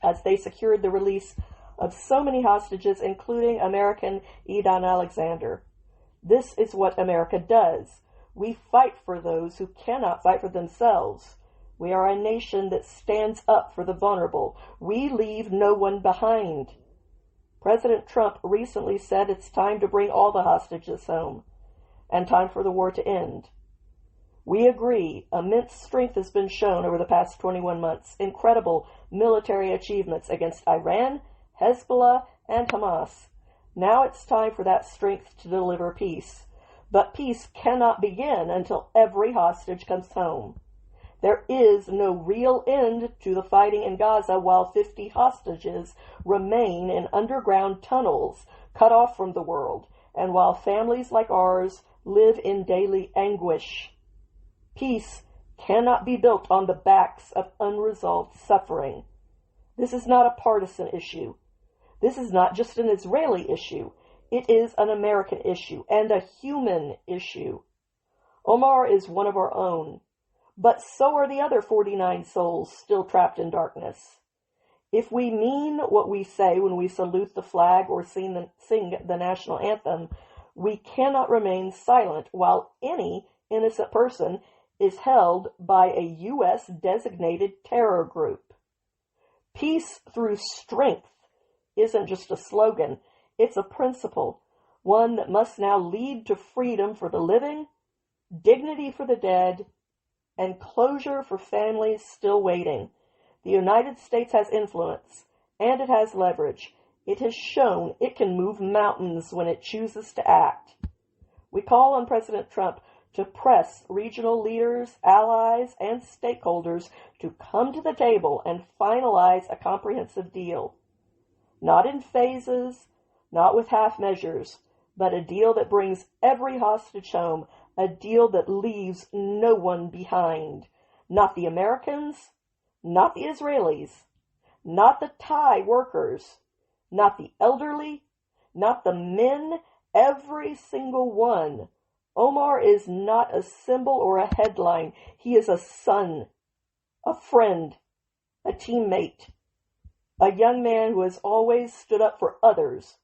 as they secured the release of so many hostages, including American Idan Alexander. This is what America does. We fight for those who cannot fight for themselves. We are a nation that stands up for the vulnerable. We leave no one behind. President Trump recently said it's time to bring all the hostages home, and time for the war to end. We agree, immense strength has been shown over the past 21 months, incredible military achievements against Iran, Hezbollah, and Hamas. Now it's time for that strength to deliver peace. But peace cannot begin until every hostage comes home. There is no real end to the fighting in Gaza while 50 hostages remain in underground tunnels cut off from the world, and while families like ours live in daily anguish. Peace cannot be built on the backs of unresolved suffering. This is not a partisan issue. This is not just an Israeli issue. It is an American issue and a human issue. Omar is one of our own, but so are the other 49 souls still trapped in darkness. If we mean what we say when we salute the flag or sing the national anthem, we cannot remain silent while any innocent person is held by a U.S. designated terror group. Peace through strength isn't just a slogan, it's a principle, one that must now lead to freedom for the living, dignity for the dead, and closure for families still waiting. The United States has influence, and it has leverage. It has shown it can move mountains when it chooses to act. We call on President Trump to press regional leaders, allies, and stakeholders to come to the table and finalize a comprehensive deal. Not in phases, not with half measures, but a deal that brings every hostage home, a deal that leaves no one behind. Not the Americans, not the Israelis, not the Thai workers, not the elderly, not the men, every single one. Omar is not a symbol or a headline. He is a son, a friend, a teammate, a young man who has always stood up for others.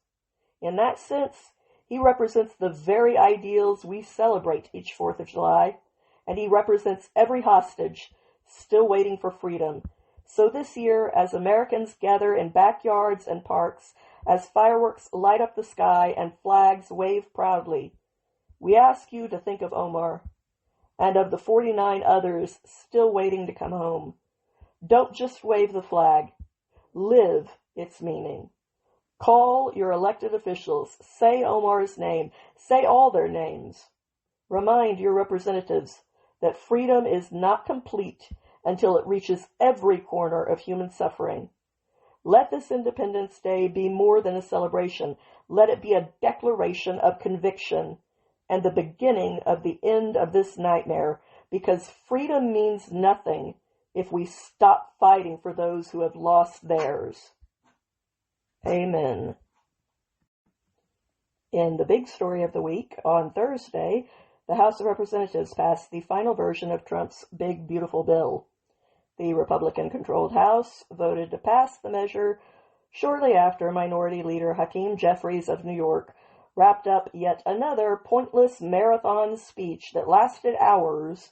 In that sense, he represents the very ideals we celebrate each 4th of July, and he represents every hostage still waiting for freedom. So this year, as Americans gather in backyards and parks, as fireworks light up the sky and flags wave proudly, we ask you to think of Omar and of the 49 others still waiting to come home. Don't just wave the flag. Live its meaning. Call your elected officials. Say Omar's name. Say all their names. Remind your representatives that freedom is not complete until it reaches every corner of human suffering. Let this Independence Day be more than a celebration. Let it be a declaration of conviction and the beginning of the end of this nightmare, because freedom means nothing if we stop fighting for those who have lost theirs. Amen. In the big story of the week, on Thursday, the House of Representatives passed the final version of Trump's big, beautiful bill. The Republican-controlled House voted to pass the measure shortly after Minority Leader Hakeem Jeffries of New York wrapped up yet another pointless marathon speech that lasted hours,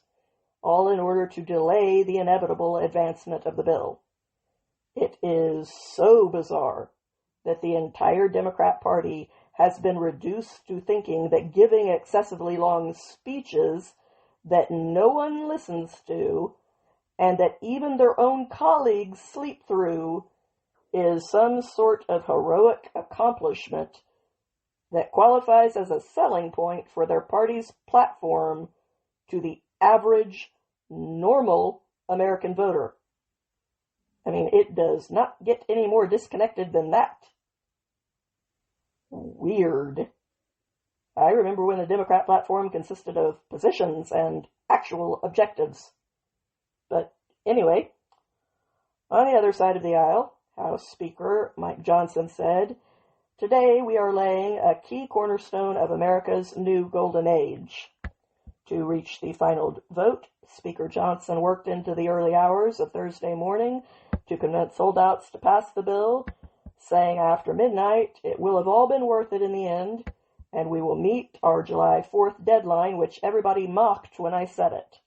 all in order to delay the inevitable advancement of the bill. It is so bizarre that the entire Democrat Party has been reduced to thinking that giving excessively long speeches that no one listens to and that even their own colleagues sleep through is some sort of heroic accomplishment that qualifies as a selling point for their party's platform to the average, normal American voter. I mean, it does not get any more disconnected than that. Weird. I remember when the Democrat platform consisted of positions and actual objectives. But anyway, on the other side of the aisle, House Speaker Mike Johnson said, "Today we are laying a key cornerstone of America's new golden age." To reach the final vote, Speaker Johnson worked into the early hours of Thursday morning to convince holdouts to pass the bill, saying after midnight, "It will have all been worth it in the end, and we will meet our July 4th deadline, which everybody mocked when I said it."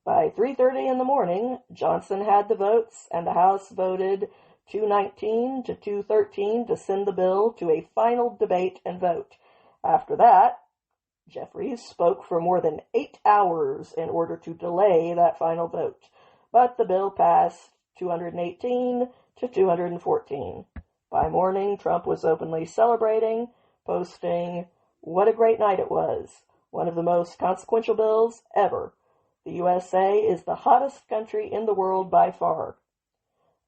By 3:30 in the morning, Johnson had the votes, and the House voted 219 to 213 to send the bill to a final debate and vote. After that, Jeffries spoke for more than 8 hours in order to delay that final vote, but the bill passed 218 to 214. By morning, Trump was openly celebrating, posting, "What a great night it was. One of the most consequential bills ever. The USA is the hottest country in the world by far."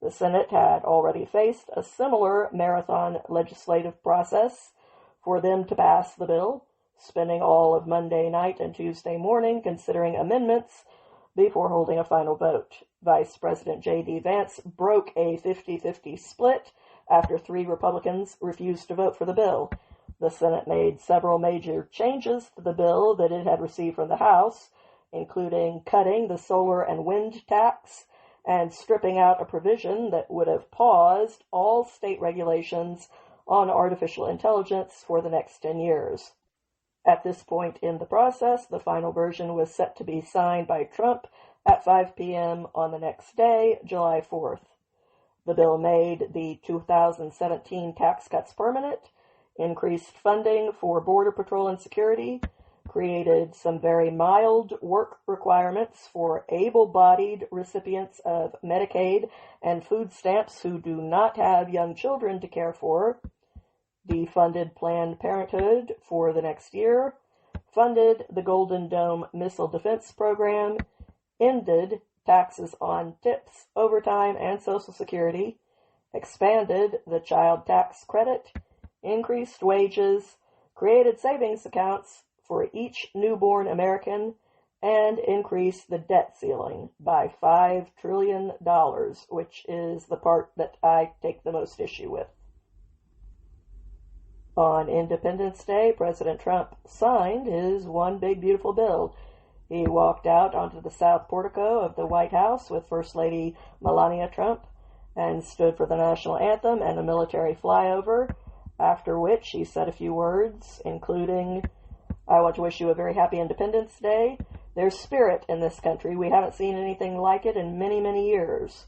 The Senate had already faced a similar marathon legislative process for them to pass the bill, spending all of Monday night and Tuesday morning considering amendments before holding a final vote. Vice President J.D. Vance broke a 50-50 split after 3 Republicans refused to vote for the bill. The Senate made several major changes to the bill that it had received from the House, including cutting the solar and wind tax and stripping out a provision that would have paused all state regulations on artificial intelligence for the next 10 years. At this point in the process, the final version was set to be signed by Trump at 5 p.m. on the next day, July 4th. The bill made the 2017 tax cuts permanent, increased funding for Border Patrol and security, created some very mild work requirements for able-bodied recipients of Medicaid and food stamps who do not have young children to care for, defunded Planned Parenthood for the next year, funded the Golden Dome Missile Defense Program, ended taxes on tips, overtime, and Social Security, expanded the child tax credit, increased wages, created savings accounts for each newborn American, and increased the debt ceiling by $5 trillion, which is the part that I take the most issue with. On Independence Day, President Trump signed his one big beautiful bill. He walked out onto the south portico of the White House with First Lady Melania Trump and stood for the national anthem and a military flyover, after which he said a few words, including, "I want to wish you a very happy Independence Day. There's spirit in this country. We haven't seen anything like it in many, many years."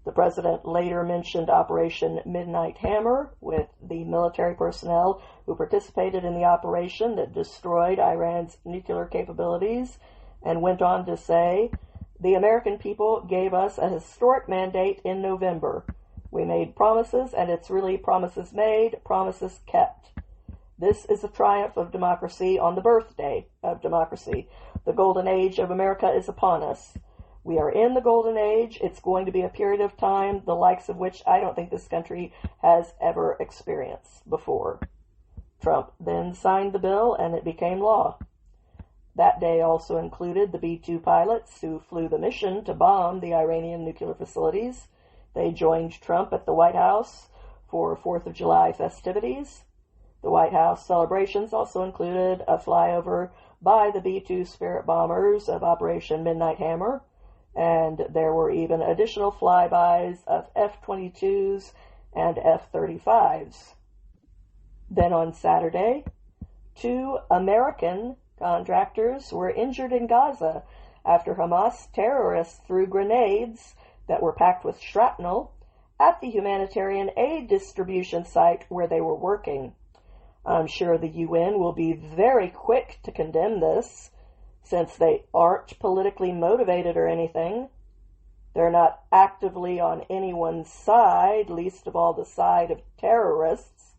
The president later mentioned Operation Midnight Hammer with the military personnel who participated in the operation that destroyed Iran's nuclear capabilities, and went on to say, "The American people gave us a historic mandate in November. We made promises, and it's really promises made, promises kept. This is a triumph of democracy on the birthday of democracy. The golden age of America is upon us. We are in the golden age. It's going to be a period of time, the likes of which I don't think this country has ever experienced before." Trump then signed the bill, and it became law. That day also included the B-2 pilots who flew the mission to bomb the Iranian nuclear facilities. They joined Trump at the White House for 4th of July festivities. The White House celebrations also included a flyover by the B-2 Spirit bombers of Operation Midnight Hammer, and there were even additional flybys of F-22s and F-35s. Then on Saturday, 2 American contractors were injured in Gaza after Hamas terrorists threw grenades that were packed with shrapnel at the humanitarian aid distribution site where they were working. I'm sure the UN will be very quick to condemn this, since they aren't politically motivated or anything. They're not actively on anyone's side, least of all the side of terrorists.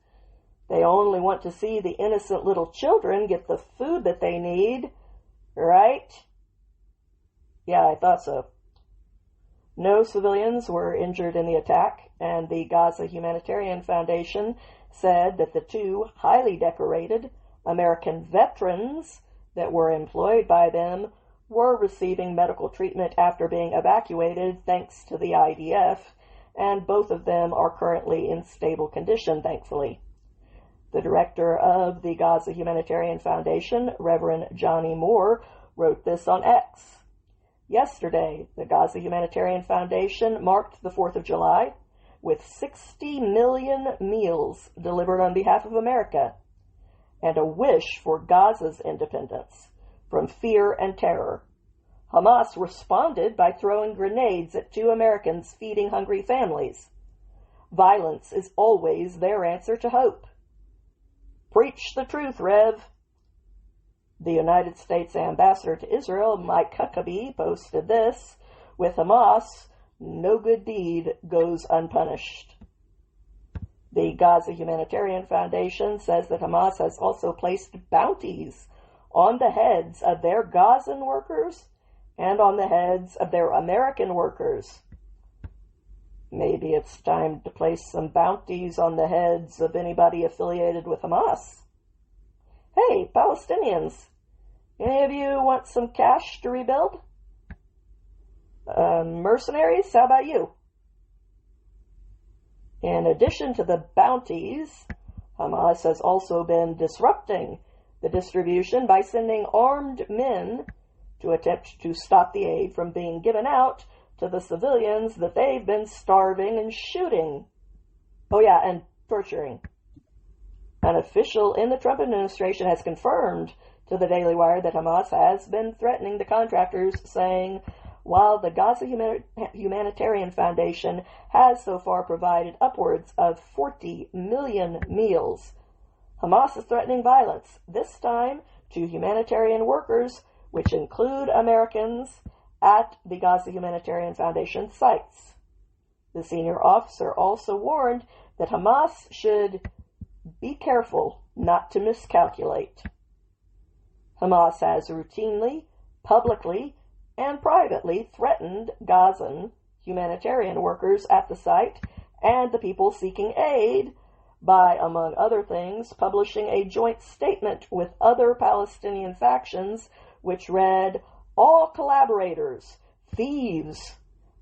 They only want to see the innocent little children get the food that they need, right? Yeah, I thought so. No civilians were injured in the attack, and the Gazan Humanitarian Foundation said that the 2 highly decorated American veterans that were employed by them were receiving medical treatment after being evacuated thanks to the IDF, and both of them are currently in stable condition, thankfully. The director of the Gazan Humanitarian Foundation, Reverend Johnny Moore, wrote this on X. Yesterday, the Gazan Humanitarian Foundation marked the 4th of July with 60 million meals delivered on behalf of America, and a wish for Gaza's independence from fear and terror. Hamas responded by throwing grenades at 2 Americans feeding hungry families. Violence is always their answer to hope. Preach the truth, Rev. The United States ambassador to Israel, Mike Huckabee, posted this, "With Hamas, no good deed goes unpunished." The Gazan Humanitarian Foundation says that Hamas has also placed bounties on the heads of their Gazan workers and on the heads of their American workers. Maybe it's time to place some bounties on the heads of anybody affiliated with Hamas. Hey, Palestinians, any of you want some cash to rebuild? Mercenaries, how about you? In addition to the bounties, Hamas has also been disrupting the distribution by sending armed men to attempt to stop the aid from being given out to the civilians that they've been starving and shooting. Oh yeah, and torturing. An official in the Trump administration has confirmed to the Daily Wire that Hamas has been threatening the contractors, saying, while the Gazan Humanitarian Foundation has so far provided upwards of 40 million meals, Hamas is threatening violence, this time to humanitarian workers, which include Americans, at the Gazan Humanitarian Foundation sites. The senior officer also warned that Hamas should be careful not to miscalculate. Hamas has routinely, publicly, and privately threatened Gazan humanitarian workers at the site and the people seeking aid by, among other things, publishing a joint statement with other Palestinian factions which read, all collaborators, thieves,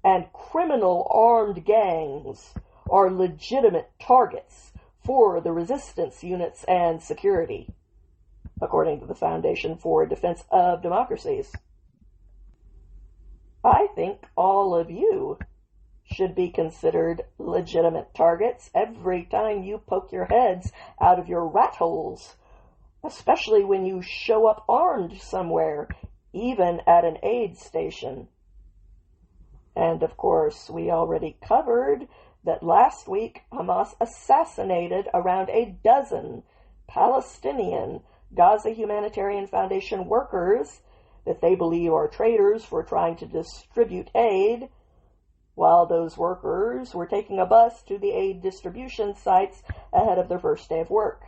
and criminal armed gangs are legitimate targets for the resistance units and security, according to the Foundation for Defense of Democracies. I think all of you should be considered legitimate targets every time you poke your heads out of your rat holes, especially when you show up armed somewhere, even at an aid station. And of course, we already covered that last week Hamas assassinated around a dozen Palestinian Gazan Humanitarian Foundation workers that they believe are traitors for trying to distribute aid, while those workers were taking a bus to the aid distribution sites ahead of their first day of work.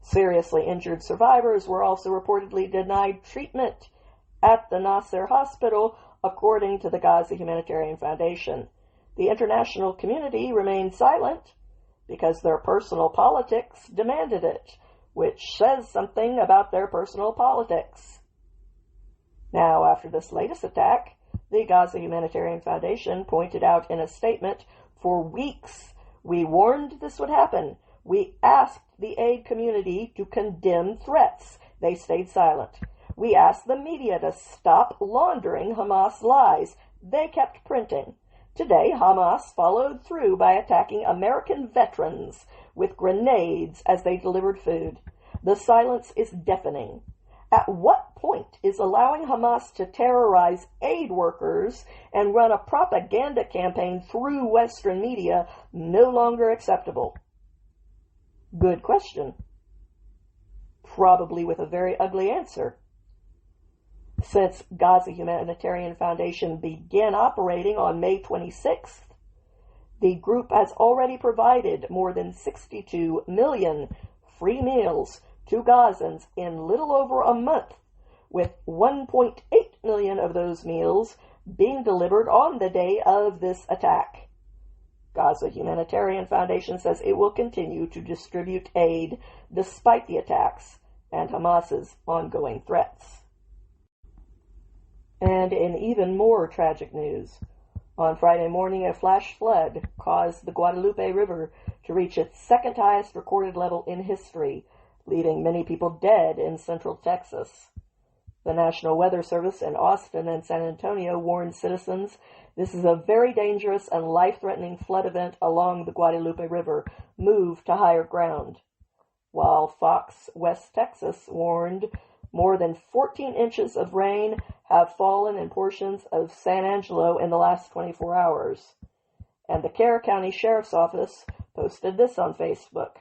Seriously injured survivors were also reportedly denied treatment at the Nasser hospital, according to the Gazan Humanitarian Foundation. The international community remained silent because their personal politics demanded it, which says something about their personal politics. Now, after this latest attack, the Gazan Humanitarian Foundation pointed out in a statement, for weeks we warned this would happen. We asked the aid community to condemn threats. They stayed silent. We asked the media to stop laundering Hamas lies. They kept printing. Today, Hamas followed through by attacking American veterans with grenades as they delivered food. The silence is deafening. At what point is allowing Hamas to terrorize aid workers and run a propaganda campaign through Western media no longer acceptable? Good question. Probably with a very ugly answer. Since Gazan Humanitarian Foundation began operating on May 26th, the group has already provided more than 62 million free meals to Gazans in little over a month, with 1.8 million of those meals being delivered on the day of this attack. Gazan Humanitarian Foundation says it will continue to distribute aid despite the attacks and Hamas's ongoing threats. And in even more tragic news, on Friday morning, a flash flood caused the Guadalupe River to reach its second highest recorded level in history, leaving many people dead in central Texas. The National Weather Service in Austin and San Antonio warned citizens this is a very dangerous and life-threatening flood event along the Guadalupe River. Move to higher ground. While Fox West Texas warned more than 14 inches of rain have fallen in portions of San Angelo in the last 24 hours. And the Kerr County Sheriff's Office posted this on Facebook.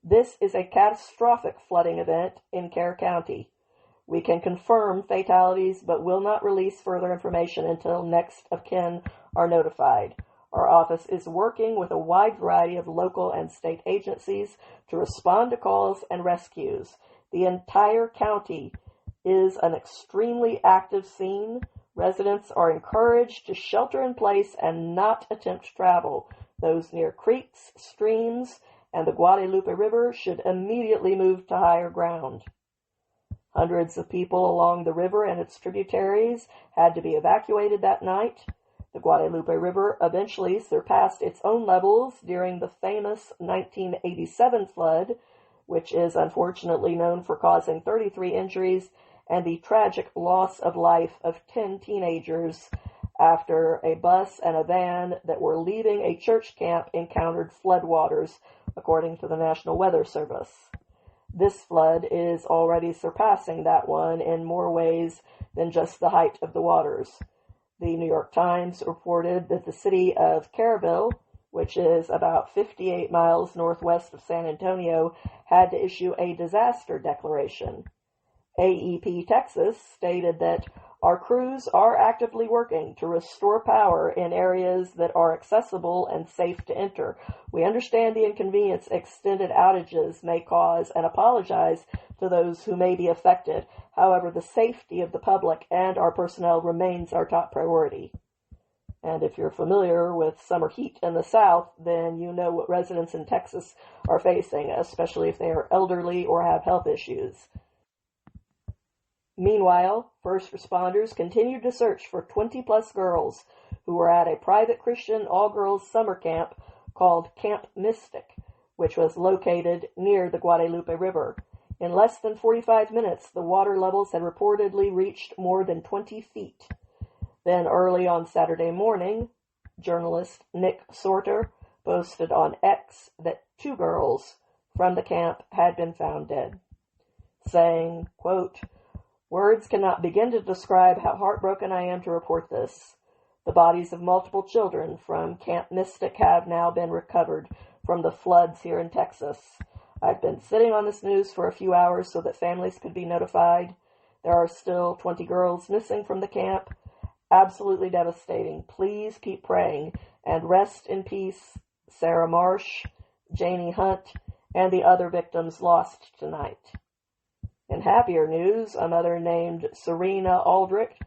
This is a catastrophic flooding event in Kerr County. We can confirm fatalities, but will not release further information until next of kin are notified. Our office is working with a wide variety of local and state agencies to respond to calls and rescues. The entire county is an extremely active scene. Residents are encouraged to shelter in place and not attempt travel. Those near creeks, streams, and the Guadalupe River should immediately move to higher ground. Hundreds of people along the river and its tributaries had to be evacuated that night. The Guadalupe River eventually surpassed its own levels during the famous 1987 flood, which is unfortunately known for causing 33 injuries and the tragic loss of life of 10 teenagers after a bus and a van that were leaving a church camp encountered floodwaters according to the National Weather Service. This flood is already surpassing that one in more ways than just the height of the waters. The New York Times reported that the city of Kerrville, which is about 58 miles northwest of San Antonio, had to issue a disaster declaration. AEP Texas stated that our crews are actively working to restore power in areas that are accessible and safe to enter. We understand the inconvenience extended outages may cause and apologize to those who may be affected. However, the safety of the public and our personnel remains our top priority. And if you're familiar with summer heat in the South, then you know what residents in Texas are facing, especially if they are elderly or have health issues. Meanwhile, first responders continued to search for 20-plus girls who were at a private Christian all-girls summer camp called Camp Mystic, which was located near the Guadalupe River. In less than 45 minutes, the water levels had reportedly reached more than 20 feet. Then early on Saturday morning, journalist Nick Sorter posted on X that 2 girls from the camp had been found dead, saying, quote, "Words cannot begin to describe how heartbroken I am to report this. The bodies of multiple children from Camp Mystic have now been recovered from the floods here in Texas. I've been sitting on this news for a few hours so that families could be notified. There are still 20 girls missing from the camp. Absolutely devastating. Please keep praying and rest in peace, Sarah Marsh, Janie Hunt, and the other victims lost tonight." In happier news, a mother named Serena Aldrich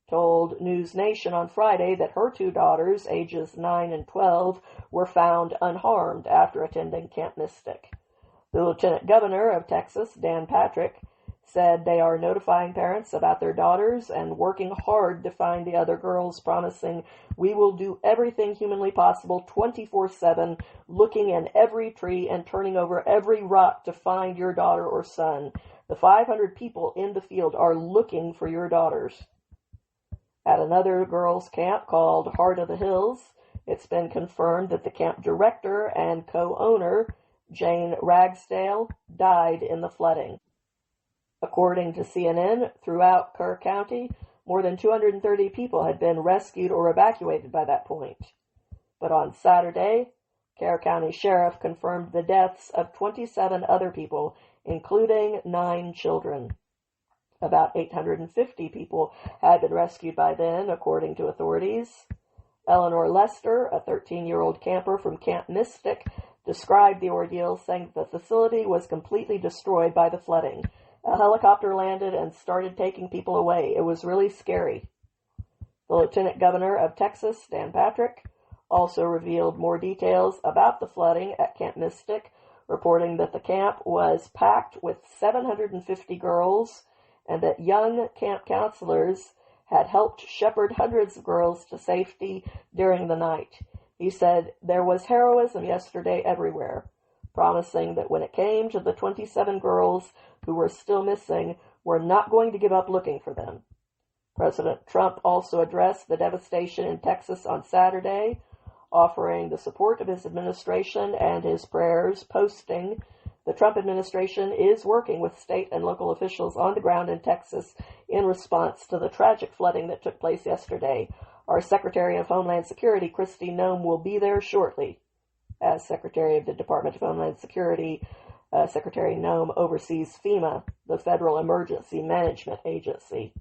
told News Nation on Friday that her 2 daughters, ages 9 and 12, were found unharmed after attending Camp Mystic. The Lieutenant Governor of Texas, Dan Patrick, said they are notifying parents about their daughters and working hard to find the other girls, promising, "We will do everything humanly possible 24/7, looking in every tree and turning over every rock to find your daughter or son. The 500 people in the field are looking for your daughters." At another girls' camp called Heart of the Hills, it's been confirmed that the camp director and co-owner, Jane Ragsdale, died in the flooding. According to CNN, throughout Kerr County, more than 230 people had been rescued or evacuated by that point. But on Saturday, Kerr County Sheriff confirmed the deaths of 27 other people, including 9 children. About 850 people had been rescued by then, according to authorities. Eleanor Lester, a 13-year-old camper from Camp Mystic, described the ordeal, saying that the facility was completely destroyed by the flooding. A helicopter landed and started taking people away. It was really scary. The Lieutenant Governor of Texas, Dan Patrick, also revealed more details about the flooding at Camp Mystic, reporting that the camp was packed with 750 girls and that young camp counselors had helped shepherd hundreds of girls to safety during the night. He said there was heroism yesterday everywhere, promising that when it came to the 27 girls who were still missing, we're not going to give up looking for them. President Trump also addressed the devastation in Texas on Saturday, offering the support of his administration and his prayers, posting, "The Trump administration is working with state and local officials on the ground in Texas in response to the tragic flooding that took place yesterday. Our Secretary of Homeland Security, Kristi Noem, will be there shortly." As Secretary of the Department of Homeland Security, Secretary Noem oversees FEMA, the Federal Emergency Management Agency.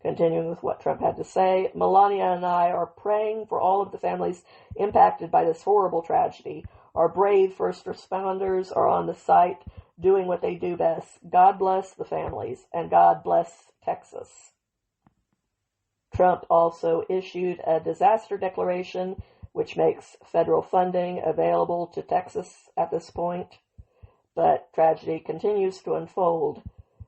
Continuing with what Trump had to say, "Melania and I are praying for all of the families impacted by this horrible tragedy. Our brave first responders are on the site doing what they do best. God bless the families, and God bless Texas." Trump also issued a disaster declaration, which makes federal funding available to Texas at this point. But tragedy continues to unfold.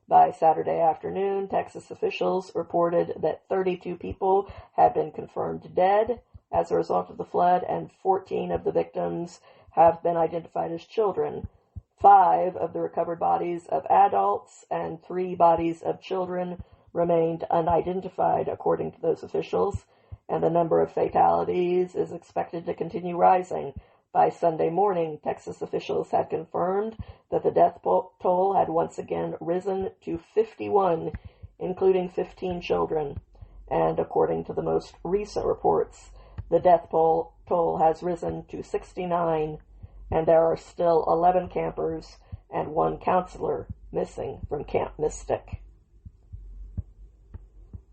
By Saturday afternoon, Texas officials reported that 32 people had been confirmed dead as a result of the flood, and 14 of the victims have been identified as children. 5 of the recovered bodies of adults and 3 bodies of children remained unidentified, according to those officials, and the number of fatalities is expected to continue rising, By Sunday morning, Texas officials had confirmed that the death toll had once again risen to 51, including 15 children. And according to the most recent reports, the death toll has risen to 69, and there are still 11 campers and 1 counselor missing from Camp Mystic.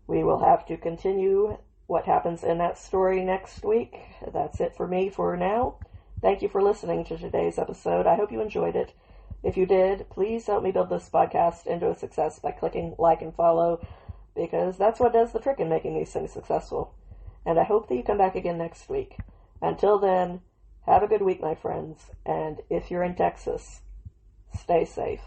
We will have to continue what happens in that story next week. That's it for me for now. Thank you for listening to today's episode. I hope you enjoyed it. If you did, please help me build this podcast into a success by clicking like and follow, because that's what does the trick in making these things successful. And I hope that you come back again next week. Until then, have a good week, my friends, and if you're in Texas, stay safe.